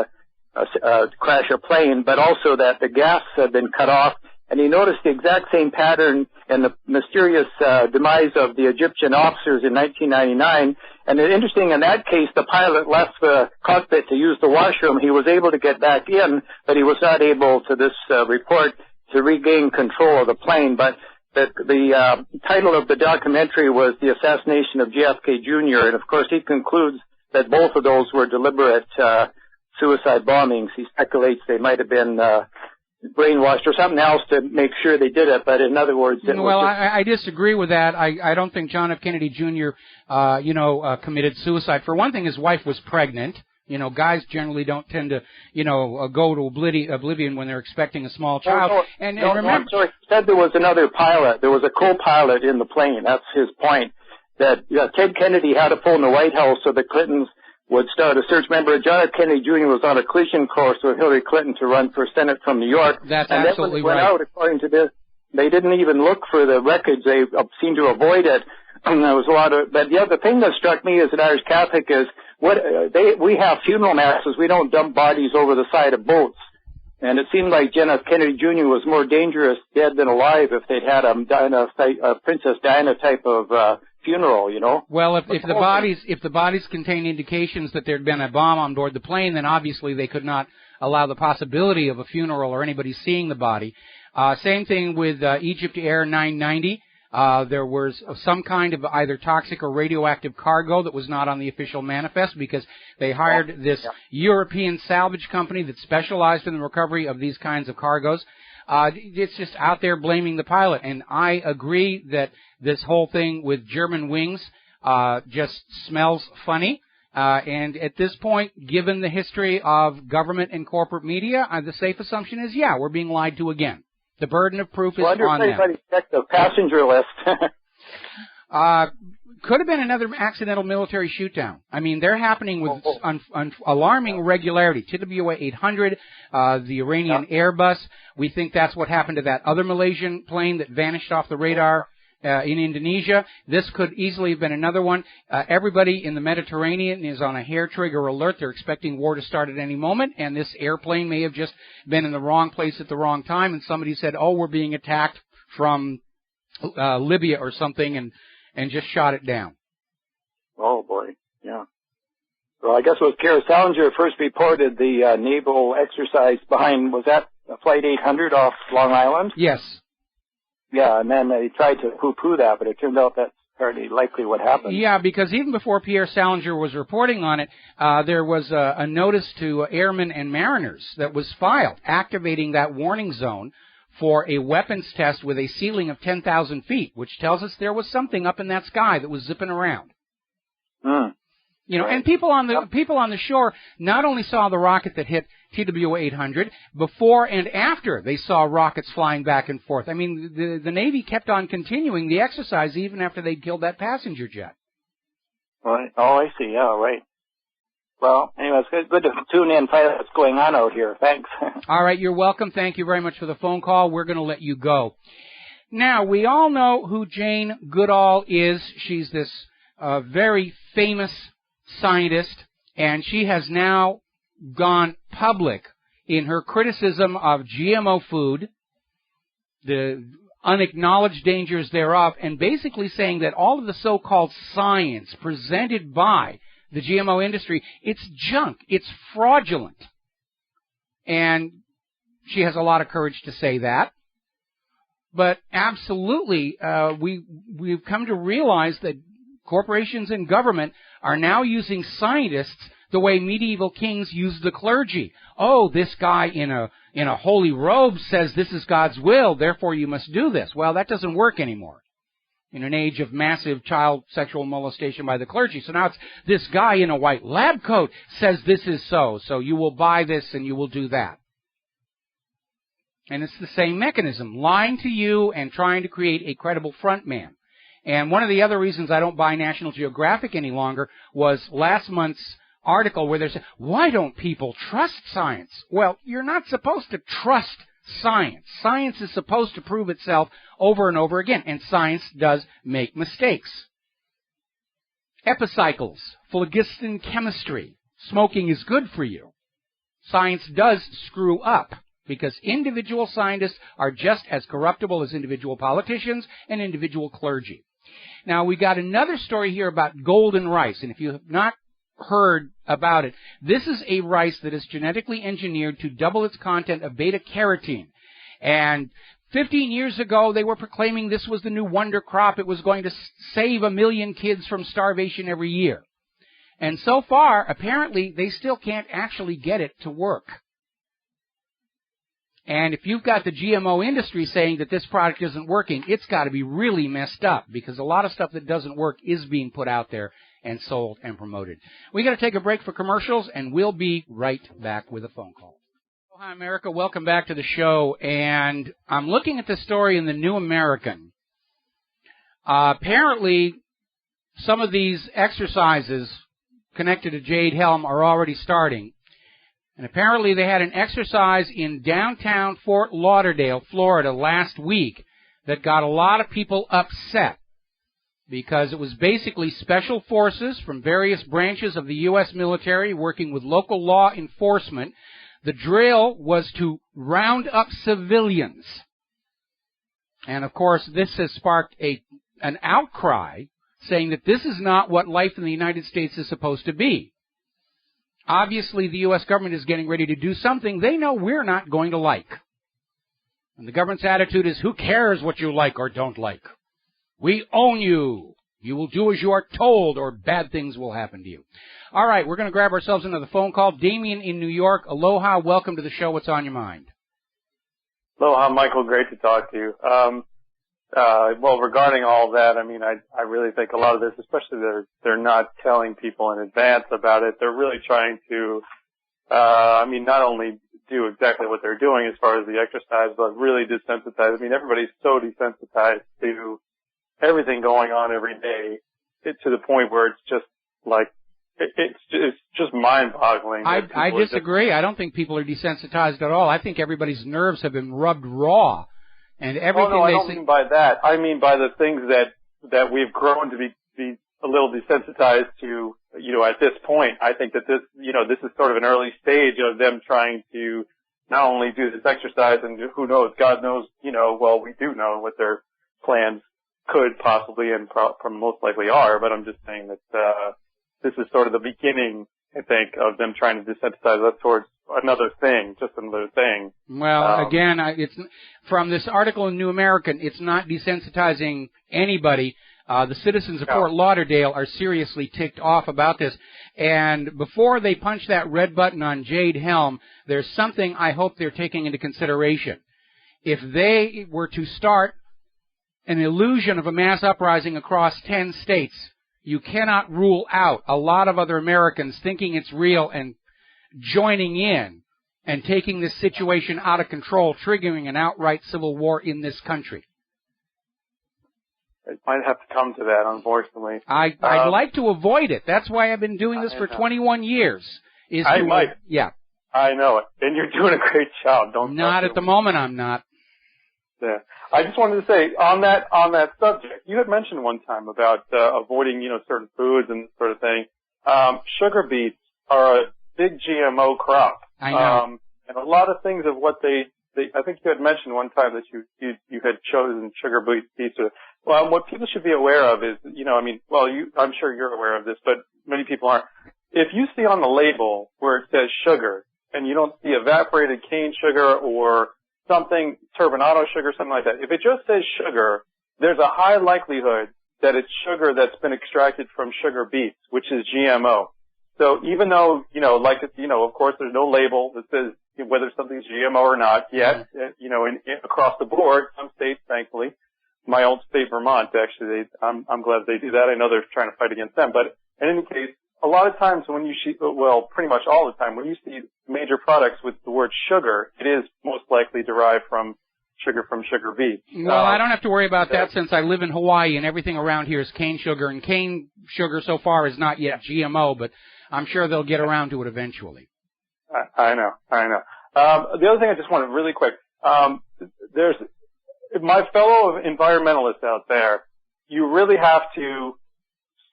to crash a plane, but also that the gas had been cut off. And he noticed the exact same pattern in the mysterious demise of the Egyptian officers in 1999. And it's interesting, in that case, the pilot left the cockpit to use the washroom. He was able to get back in, but he was not able, to this report, to regain control of the plane. But the title of the documentary was The Assassination of JFK Jr., and of course he concludes that both of those were deliberate suicide bombings. He speculates they might have been brainwashed or something else to make sure they did it, but in other words... I disagree with that. I don't think John F. Kennedy Jr., committed suicide. For one thing, his wife was pregnant. You know, guys generally don't tend to, go to oblivion when they're expecting a small child. Remember, he said there was another pilot. There was a co-pilot in the plane. That's his point. That Ted Kennedy had to phone the White House so the Clintons would start a search. Remember, John F. Kennedy Jr. was on a collision course with Hillary Clinton to run for Senate from New York. That's and absolutely then when it right. went out, according to this, they didn't even look for the records. They seemed to avoid it. And there was a lot of... But the other thing that struck me as an Irish Catholic is we have funeral masses. We don't dump bodies over the side of boats. And it seemed like John F. Kennedy Jr. was more dangerous dead than alive if they'd had a Princess Diana type of funeral, you know. Well, if the bodies contain indications that there'd been a bomb on board the plane, then obviously they could not allow the possibility of a funeral or anybody seeing the body. Same thing with Egypt Air 990. There was some kind of either toxic or radioactive cargo that was not on the official manifest because they hired this European salvage company that specialized in the recovery of these kinds of cargoes. It's just out there blaming the pilot. And I agree that this whole thing with German wings just smells funny. And at this point, given the history of government and corporate media, the safe assumption is, yeah, we're being lied to again. The burden of proof is on them. Everybody check the passenger list. Could have been another accidental military shoot-down. I mean, they're happening with alarming regularity. TWA 800, the Iranian Airbus. We think that's what happened to that other Malaysian plane that vanished off the radar in Indonesia. This could easily have been another one. Everybody in the Mediterranean is on a hair-trigger alert. They're expecting war to start at any moment, and this airplane may have just been in the wrong place at the wrong time, and somebody said, oh, we're being attacked from Libya or something, and just shot it down. Oh, boy, yeah. Well, I guess it was Kara Salinger first reported the naval exercise behind, was that Flight 800 off Long Island? Yes. Yeah, and then they tried to poo-poo that, but it turned out that's fairly likely what happened. Yeah, because even before Pierre Salinger was reporting on it, there was a notice to airmen and mariners that was filed activating that warning zone for a weapons test with a ceiling of 10,000 feet, which tells us there was something up in that sky that was zipping around. You know, and people on the shore not only saw the rocket that hit TWA 800, before and after they saw rockets flying back and forth. I mean, the Navy kept on continuing the exercise even after they'd killed that passenger jet. Right. Oh, I see. Yeah, right. Well, anyway, it's good to tune in and find out what's going on out here. Thanks. All right, you're welcome. Thank you very much for the phone call. We're going to let you go. Now, we all know who Jane Goodall is. She's this very famous scientist, and she has now gone public in her criticism of GMO food, the unacknowledged dangers thereof, and basically saying that all of the so-called science presented by the GMO industry, it's junk, it's fraudulent. And she has a lot of courage to say that. But absolutely, we've come to realize that corporations and government are now using scientists the way medieval kings used the clergy. Oh, this guy in a holy robe says this is God's will, therefore you must do this. Well, that doesn't work anymore in an age of massive child sexual molestation by the clergy. So now it's this guy in a white lab coat says this is so you will buy this and you will do that. And it's the same mechanism, lying to you and trying to create a credible front man. And one of the other reasons I don't buy National Geographic any longer was last month's article where they said, why don't people trust science? Well, you're not supposed to trust science. Science is supposed to prove itself over and over again, and science does make mistakes. Epicycles, phlogiston chemistry, smoking is good for you. Science does screw up, because individual scientists are just as corruptible as individual politicians and individual clergy. Now, we got another story here about golden rice, and if you have not heard about it, this is a rice that is genetically engineered to double its content of beta-carotene. And 15 years ago, they were proclaiming this was the new wonder crop. It was going to save 1 million kids from starvation every year. And so far, apparently, they still can't actually get it to work. And if you've got the GMO industry saying that this product isn't working, it's got to be really messed up, because a lot of stuff that doesn't work is being put out there and sold and promoted. We got to take a break for commercials, and we'll be right back with a phone call. Oh, hi, America. Welcome back to the show. And I'm looking at the story in the New American. Apparently, some of these exercises connected to Jade Helm are already starting. And apparently they had an exercise in downtown Fort Lauderdale, Florida, last week that got a lot of people upset. because it was basically special forces from various branches of the U.S. military working with local law enforcement. The drill was to round up civilians. And, of course, this has sparked an outcry saying that this is not what life in the United States is supposed to be. Obviously, the U.S. government is getting ready to do something they know we're not going to like. And the government's attitude is, who cares what you like or don't like? We own you. You will do as you are told, or bad things will happen to you. All right, we're going to grab ourselves another phone call. Damien in New York. Aloha. Welcome to the show. What's on your mind? Aloha, Michael. Great to talk to you. Well, regarding all that, I mean, I really think a lot of this, especially they're not telling people in advance about it. They're really trying to, not only do exactly what they're doing as far as the exercise, but really desensitize. I mean, everybody's so desensitized to everything going on every day to the point where it's just like, it's just mind-boggling. I disagree. I don't think people are desensitized at all. I think everybody's nerves have been rubbed raw. And everything I don't mean by that. I mean by the things that we've grown to be a little desensitized to, at this point. I think that this is sort of an early stage of them trying to not only do this exercise, and who knows, God knows, well, we do know what their plans could possibly and most likely are, but I'm just saying that this is sort of the beginning, I think, of them trying to desensitize us towards another thing, just another thing. Well, again, it's from this article in New American, it's not desensitizing anybody. The citizens of Fort Lauderdale are seriously ticked off about this. And before they punch that red button on Jade Helm, there's something I hope they're taking into consideration. If they were to start an illusion of a mass uprising across 10 states, you cannot rule out a lot of other Americans thinking it's real and joining in and taking this situation out of control, triggering an outright civil war in this country. It might have to come to that, unfortunately. I'd like to avoid it. That's why I've been doing this for 21 years. Yeah. I know it. And you're doing a great job. Not at the moment, I'm not. Yeah. I just wanted to say, on that subject, you had mentioned one time about avoiding, certain foods and sort of thing. Sugar beets are a big GMO crop. I know. And a lot of things of what they I think you had mentioned one time that you had chosen sugar beets. Well, what people should be aware of is, I'm sure you're aware of this, but many people aren't. If you see on the label where it says sugar, and you don't see evaporated cane sugar or something, turbinado sugar, something like that, if it just says sugar, there's a high likelihood that it's sugar that's been extracted from sugar beets, which is GMO. So even though, of course there's no label that says whether something's GMO or not yet, across the board, some states, thankfully, my old state, Vermont, actually, I'm glad they do that. I know they're trying to fight against them. But in any case, a lot of times when you see, pretty much all the time, when you see major products with the word sugar, it is most likely derived from sugar beets. Well, I don't have to worry about that since I live in Hawaii and everything around here is cane sugar. And cane sugar so far is not yet GMO, but I'm sure they'll get around to it eventually. I know. The other thing I just wanted really quick, there's my fellow environmentalists out there, you really have to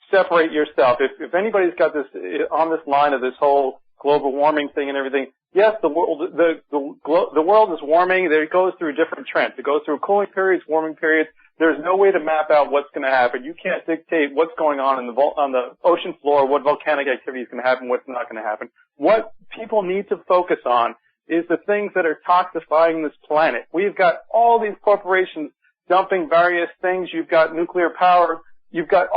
separate yourself. If anybody's got this on this line of this whole global warming thing and everything, yes, the world is warming. It goes through different trends. It goes through cooling periods, warming periods. There's no way to map out what's going to happen. You can't dictate what's going on the ocean floor, what volcanic activity is going to happen, what's not going to happen. What people need to focus on is the things that are toxifying this planet. We've got all these corporations dumping various things. You've got nuclear power. You've got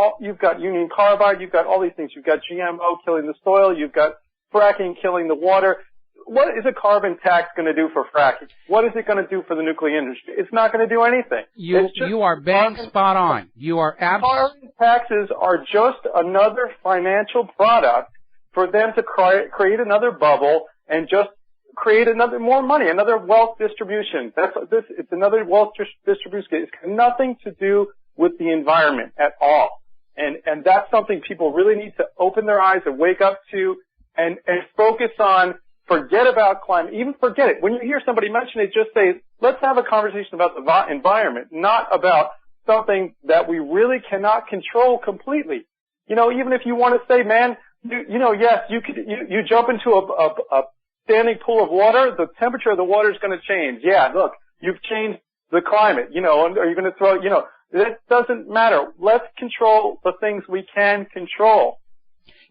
Union Carbide. You've got all these things. You've got GMO killing the soil. You've got fracking killing the water. What is a carbon tax going to do for fracking? What is it going to do for the nuclear industry? It's not going to do anything. You are bang spot on. You are Carbon taxes are just another financial product for them to create another bubble and just create more money, another wealth distribution. It's another wealth distribution. It's got nothing to do with the environment at all. And that's something people really need to open their eyes and wake up to and focus on. Forget about climate. Even forget it. When you hear somebody mention it, just say, let's have a conversation about the environment, not about something that we really cannot control completely. You know, even if you want to say, man, yes, you jump into a standing pool of water, the temperature of the water is going to change. Yeah, look, you've changed the climate, and are you going to throw, that doesn't matter. Let's control the things we can control.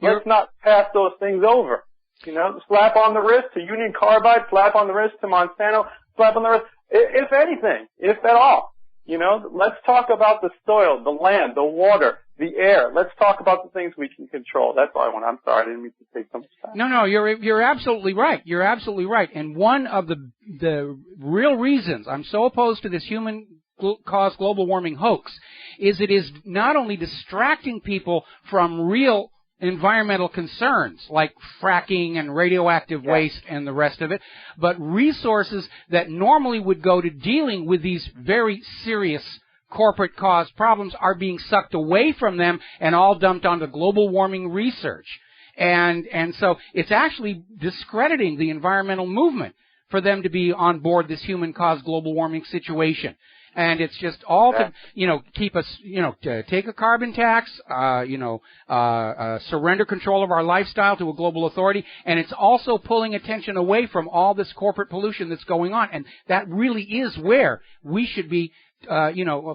Let's not pass those things over. Slap on the wrist to Union Carbide, slap on the wrist to Monsanto, slap on the wrist, if anything, if at all. Let's talk about the soil, the land, the water, the air. Let's talk about the things we can control. That's all I want. I'm sorry, I didn't mean to take so much time. No, you're absolutely right. You're absolutely right. And one of the real reasons I'm so opposed to this human-caused global warming hoax is it is not only distracting people from real environmental concerns like fracking and radioactive waste and the rest of it, but resources that normally would go to dealing with these very serious corporate-caused problems are being sucked away from them and all dumped onto global warming research. And so it's actually discrediting the environmental movement for them to be on board this human-caused global warming situation. And it's just all to, keep us, to take a carbon tax, surrender control of our lifestyle to a global authority. And it's also pulling attention away from all this corporate pollution that's going on. And that really is where we should be,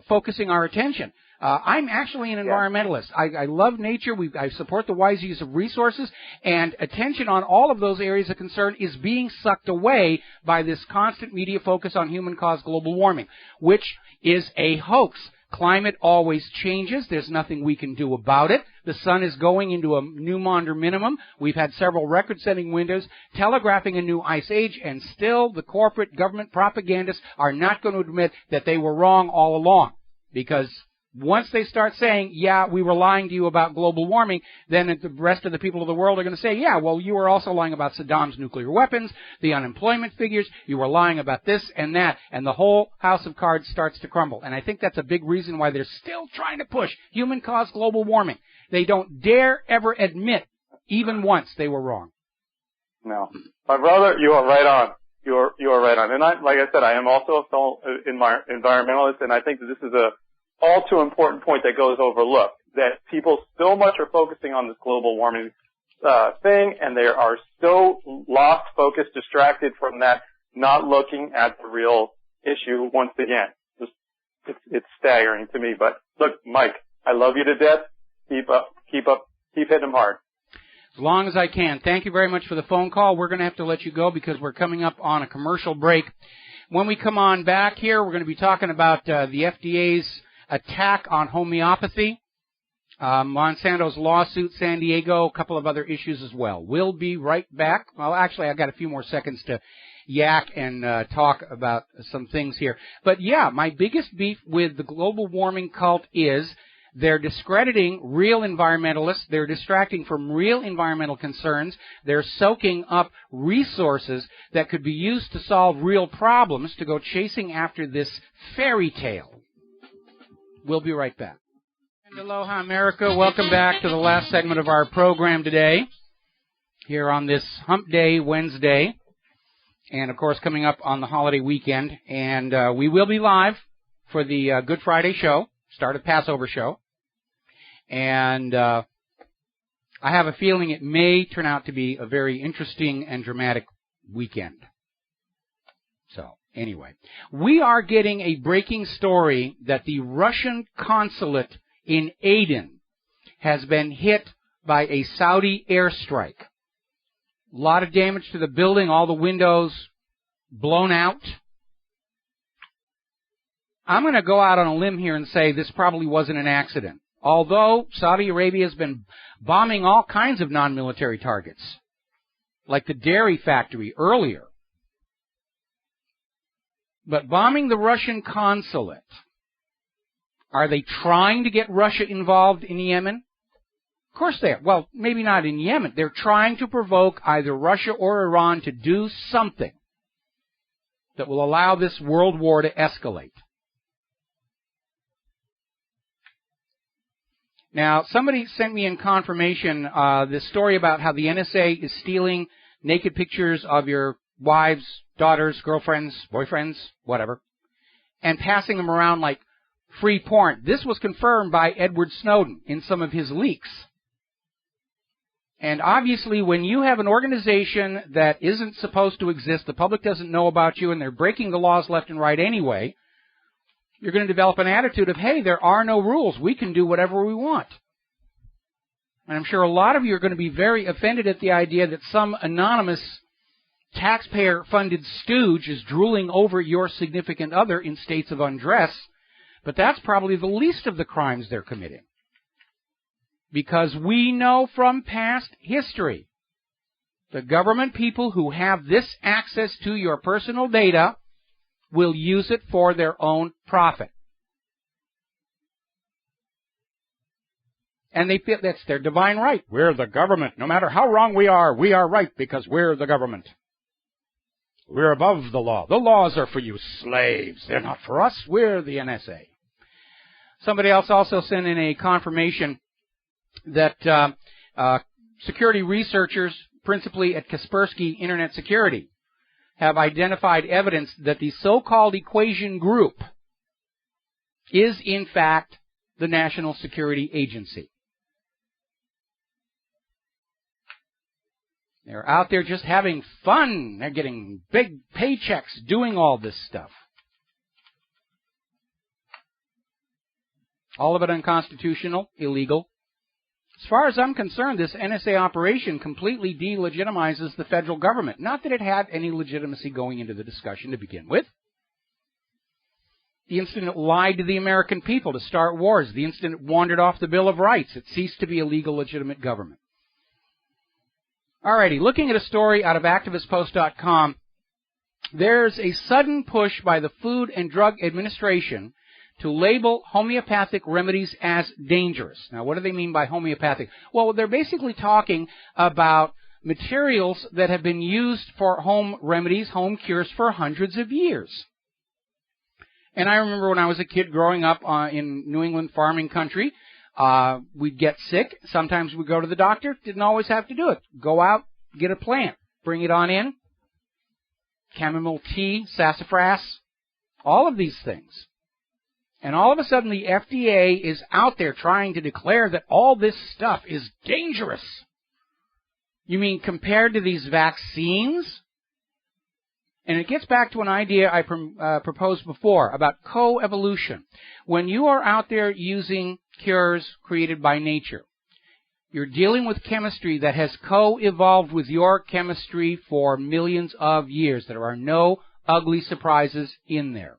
focusing our attention. I'm actually an environmentalist. I love nature. I support the wise use of resources, and attention on all of those areas of concern is being sucked away by this constant media focus on human-caused global warming, which is a hoax. Climate always changes. There's nothing we can do about it. The sun is going into a new Maunder minimum. We've had several record-setting winters telegraphing a new ice age, and still the corporate government propagandists are not going to admit that they were wrong all along, because once they start saying, yeah, we were lying to you about global warming, then the rest of the people of the world are going to say, yeah, well, you were also lying about Saddam's nuclear weapons, the unemployment figures, you were lying about this and that, and the whole house of cards starts to crumble. And I think that's a big reason why they're still trying to push human-caused global warming. They don't dare ever admit, even once, they were wrong. No. My brother, you are right on. You are right on. And like I said, I am also a environmentalist, and I think that this is a all too important point that goes overlooked, that people so much are focusing on this global warming thing, and they are so lost, focused, distracted from that, not looking at the real issue once again. It's staggering to me. But look, Mike, I love you to death. Keep hitting them hard. As long as I can. Thank you very much for the phone call. We're going to have to let you go because we're coming up on a commercial break. When we come on back here, we're going to be talking about the FDA's attack on homeopathy, Monsanto's lawsuit, San Diego, a couple of other issues as well. We'll be right back. Well, actually, I've got a few more seconds to yak and talk about some things here. But yeah, my biggest beef with the global warming cult is they're discrediting real environmentalists. They're distracting from real environmental concerns. They're soaking up resources that could be used to solve real problems to go chasing after this fairy tale. We'll be right back. And aloha, America. Welcome back to the last segment of our program today, here on this Hump Day Wednesday, and, of course, coming up on the holiday weekend. And we will be live for the Good Friday show, start of Passover show. And I have a feeling it may turn out to be a very interesting and dramatic weekend. So, anyway, we are getting a breaking story that the Russian consulate in Aden has been hit by a Saudi airstrike. A lot of damage to the building, all the windows blown out. I'm going to go out on a limb here and say this probably wasn't an accident. Although Saudi Arabia has been bombing all kinds of non-military targets, like the dairy factory earlier. But bombing the Russian consulate, are they trying to get Russia involved in Yemen? Of course they are. Well, maybe not in Yemen. They're trying to provoke either Russia or Iran to do something that will allow this world war to escalate. Now, somebody sent me in confirmation this story about how the NSA is stealing naked pictures of your wives, daughters, girlfriends, boyfriends, whatever, and passing them around like free porn. This was confirmed by Edward Snowden in some of his leaks. And obviously, when you have an organization that isn't supposed to exist, the public doesn't know about you, and they're breaking the laws left and right anyway, you're going to develop an attitude of, hey, there are no rules. We can do whatever we want. And I'm sure a lot of you are going to be very offended at the idea that some anonymous taxpayer-funded stooge is drooling over your significant other in states of undress, but that's probably the least of the crimes they're committing. Because we know from past history, the government people who have this access to your personal data will use it for their own profit. And they feel that's their divine right. We're the government. No matter how wrong we are right because we're the government. We're above the law. The laws are for you slaves. They're not for us. We're the NSA. Somebody else also sent in a confirmation that security researchers, principally at Kaspersky Internet Security, have identified evidence that the so-called equation group is, in fact, the National Security Agency. They're out there just having fun. They're getting big paychecks doing all this stuff. All of it unconstitutional, illegal. As far as I'm concerned, this NSA operation completely delegitimizes the federal government. Not that it had any legitimacy going into the discussion to begin with. The instant it lied to the American people to start wars, the instant it wandered off the Bill of Rights, it ceased to be a legal, legitimate government. Alrighty, looking at a story out of ActivistPost.com, there's a sudden push by the Food and Drug Administration to label homeopathic remedies as dangerous. Now, what do they mean by homeopathic? Well, they're basically talking about materials that have been used for home remedies, home cures for hundreds of years. And I remember when I was a kid growing up in New England farming country, we'd get sick. Sometimes we'd go to the doctor. Didn't always have to do it. Go out, get a plant, bring it on in. Chamomile tea, sassafras, all of these things. And all of a sudden the FDA is out there trying to declare that all this stuff is dangerous. You mean compared to these vaccines? And it gets back to an idea I proposed before about coevolution. When you are out there using cures created by nature, you're dealing with chemistry that has co-evolved with your chemistry for millions of years. There are no ugly surprises in there.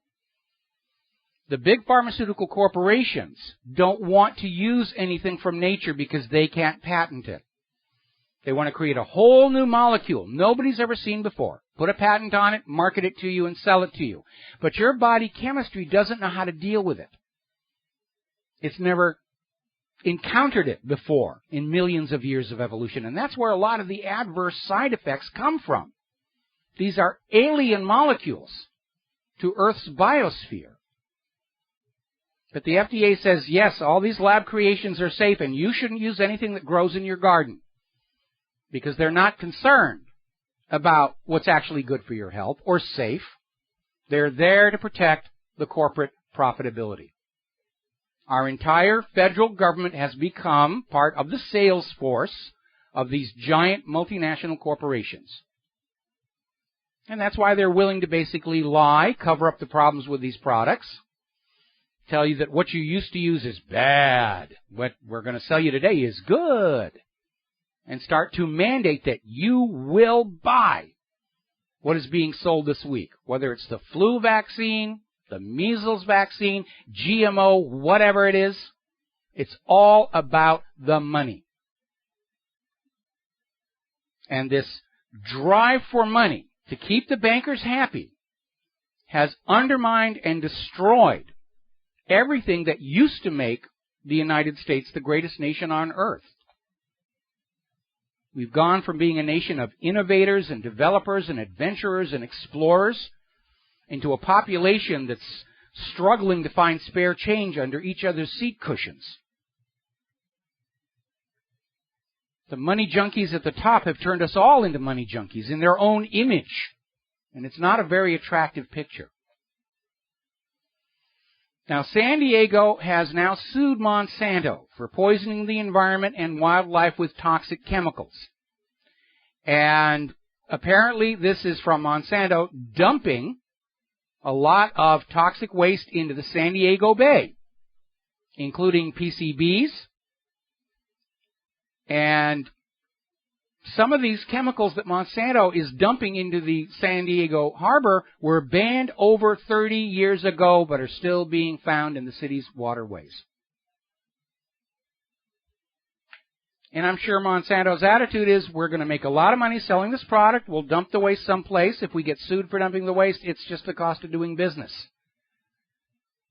The big pharmaceutical corporations don't want to use anything from nature because they can't patent it. They want to create a whole new molecule nobody's ever seen before. Put a patent on it, market it to you, and sell it to you. But your body chemistry doesn't know how to deal with it. It's never encountered it before in millions of years of evolution. And that's where a lot of the adverse side effects come from. These are alien molecules to Earth's biosphere. But the FDA says, yes, all these lab creations are safe, and you shouldn't use anything that grows in your garden. Because they're not concerned about what's actually good for your health or safe. They're there to protect the corporate profitability. Our entire federal government has become part of the sales force of these giant multinational corporations. And that's why they're willing to basically lie, cover up the problems with these products, tell you that what you used to use is bad. What we're going to sell you today is good. And start to mandate that you will buy what is being sold this week. Whether it's the flu vaccine, the measles vaccine, GMO, whatever it is. It's all about the money. And this drive for money to keep the bankers happy has undermined and destroyed everything that used to make the United States the greatest nation on earth. We've gone from being a nation of innovators and developers and adventurers and explorers into a population that's struggling to find spare change under each other's seat cushions. The money junkies at the top have turned us all into money junkies in their own image. And it's not a very attractive picture. Now, San Diego has now sued Monsanto for poisoning the environment and wildlife with toxic chemicals. And apparently this is from Monsanto dumping a lot of toxic waste into the San Diego Bay, including PCBs. And some of these chemicals that Monsanto is dumping into the San Diego harbor were banned over 30 years ago, but are still being found in the city's waterways. And I'm sure Monsanto's attitude is, we're going to make a lot of money selling this product, we'll dump the waste someplace. If we get sued for dumping the waste, it's just the cost of doing business.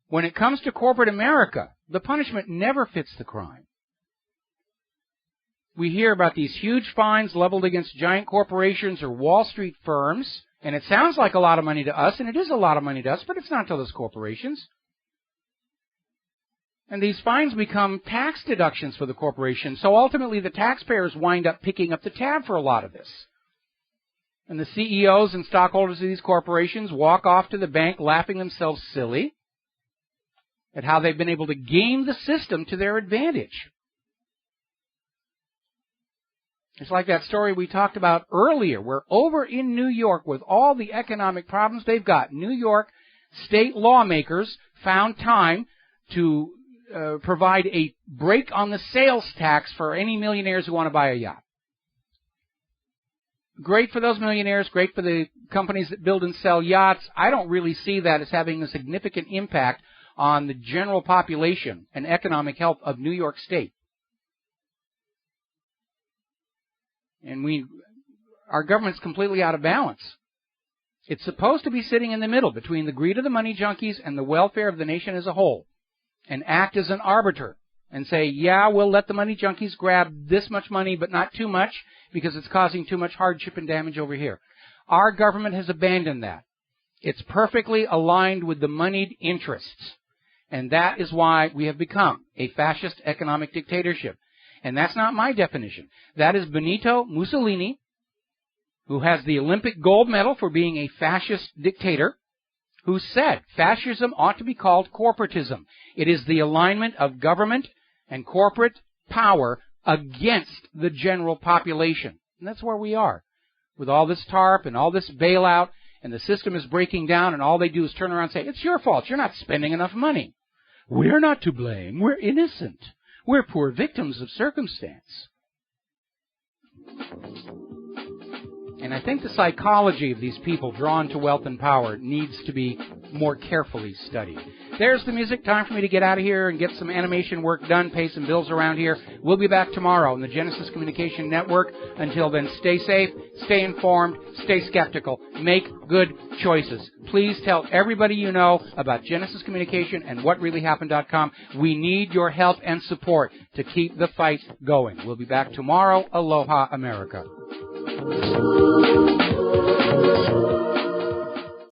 When it comes to corporate America, the punishment never fits the crime. We hear about these huge fines leveled against giant corporations or Wall Street firms, and it sounds like a lot of money to us, and it is a lot of money to us, but it's not to those corporations. And these fines become tax deductions for the corporation, so ultimately the taxpayers wind up picking up the tab for a lot of this. And the CEOs and stockholders of these corporations walk off to the bank laughing themselves silly at how they've been able to game the system to their advantage. It's like that story we talked about earlier, where over in New York, with all the economic problems they've got, New York state lawmakers found time to provide a break on the sales tax for any millionaires who want to buy a yacht. Great for those millionaires, great for the companies that build and sell yachts. I don't really see that as having a significant impact on the general population and economic health of New York State. And our government's completely out of balance. It's supposed to be sitting in the middle between the greed of the money junkies and the welfare of the nation as a whole, and act as an arbiter and say, yeah, we'll let the money junkies grab this much money, but not too much, because it's causing too much hardship and damage over here. Our government has abandoned that. It's perfectly aligned with the moneyed interests, and that is why we have become a fascist economic dictatorship. And that's not my definition. That is Benito Mussolini, who has the Olympic gold medal for being a fascist dictator, who said fascism ought to be called corporatism. It is the alignment of government and corporate power against the general population. And that's where we are. With all this TARP and all this bailout, and the system is breaking down, and all they do is turn around and say, it's your fault. You're not spending enough money. We're not to blame. We're innocent. We're poor victims of circumstance. And I think the psychology of these people drawn to wealth and power needs to be more carefully studied. There's the music. Time for me to get out of here and get some animation work done, pay some bills around here. We'll be back tomorrow on the Genesis Communication Network. Until then, stay safe, stay informed, stay skeptical, make good choices. Please tell everybody you know about Genesis Communication and WhatReallyHappened.com. We need your help and support to keep the fight going. We'll be back tomorrow. Aloha, America.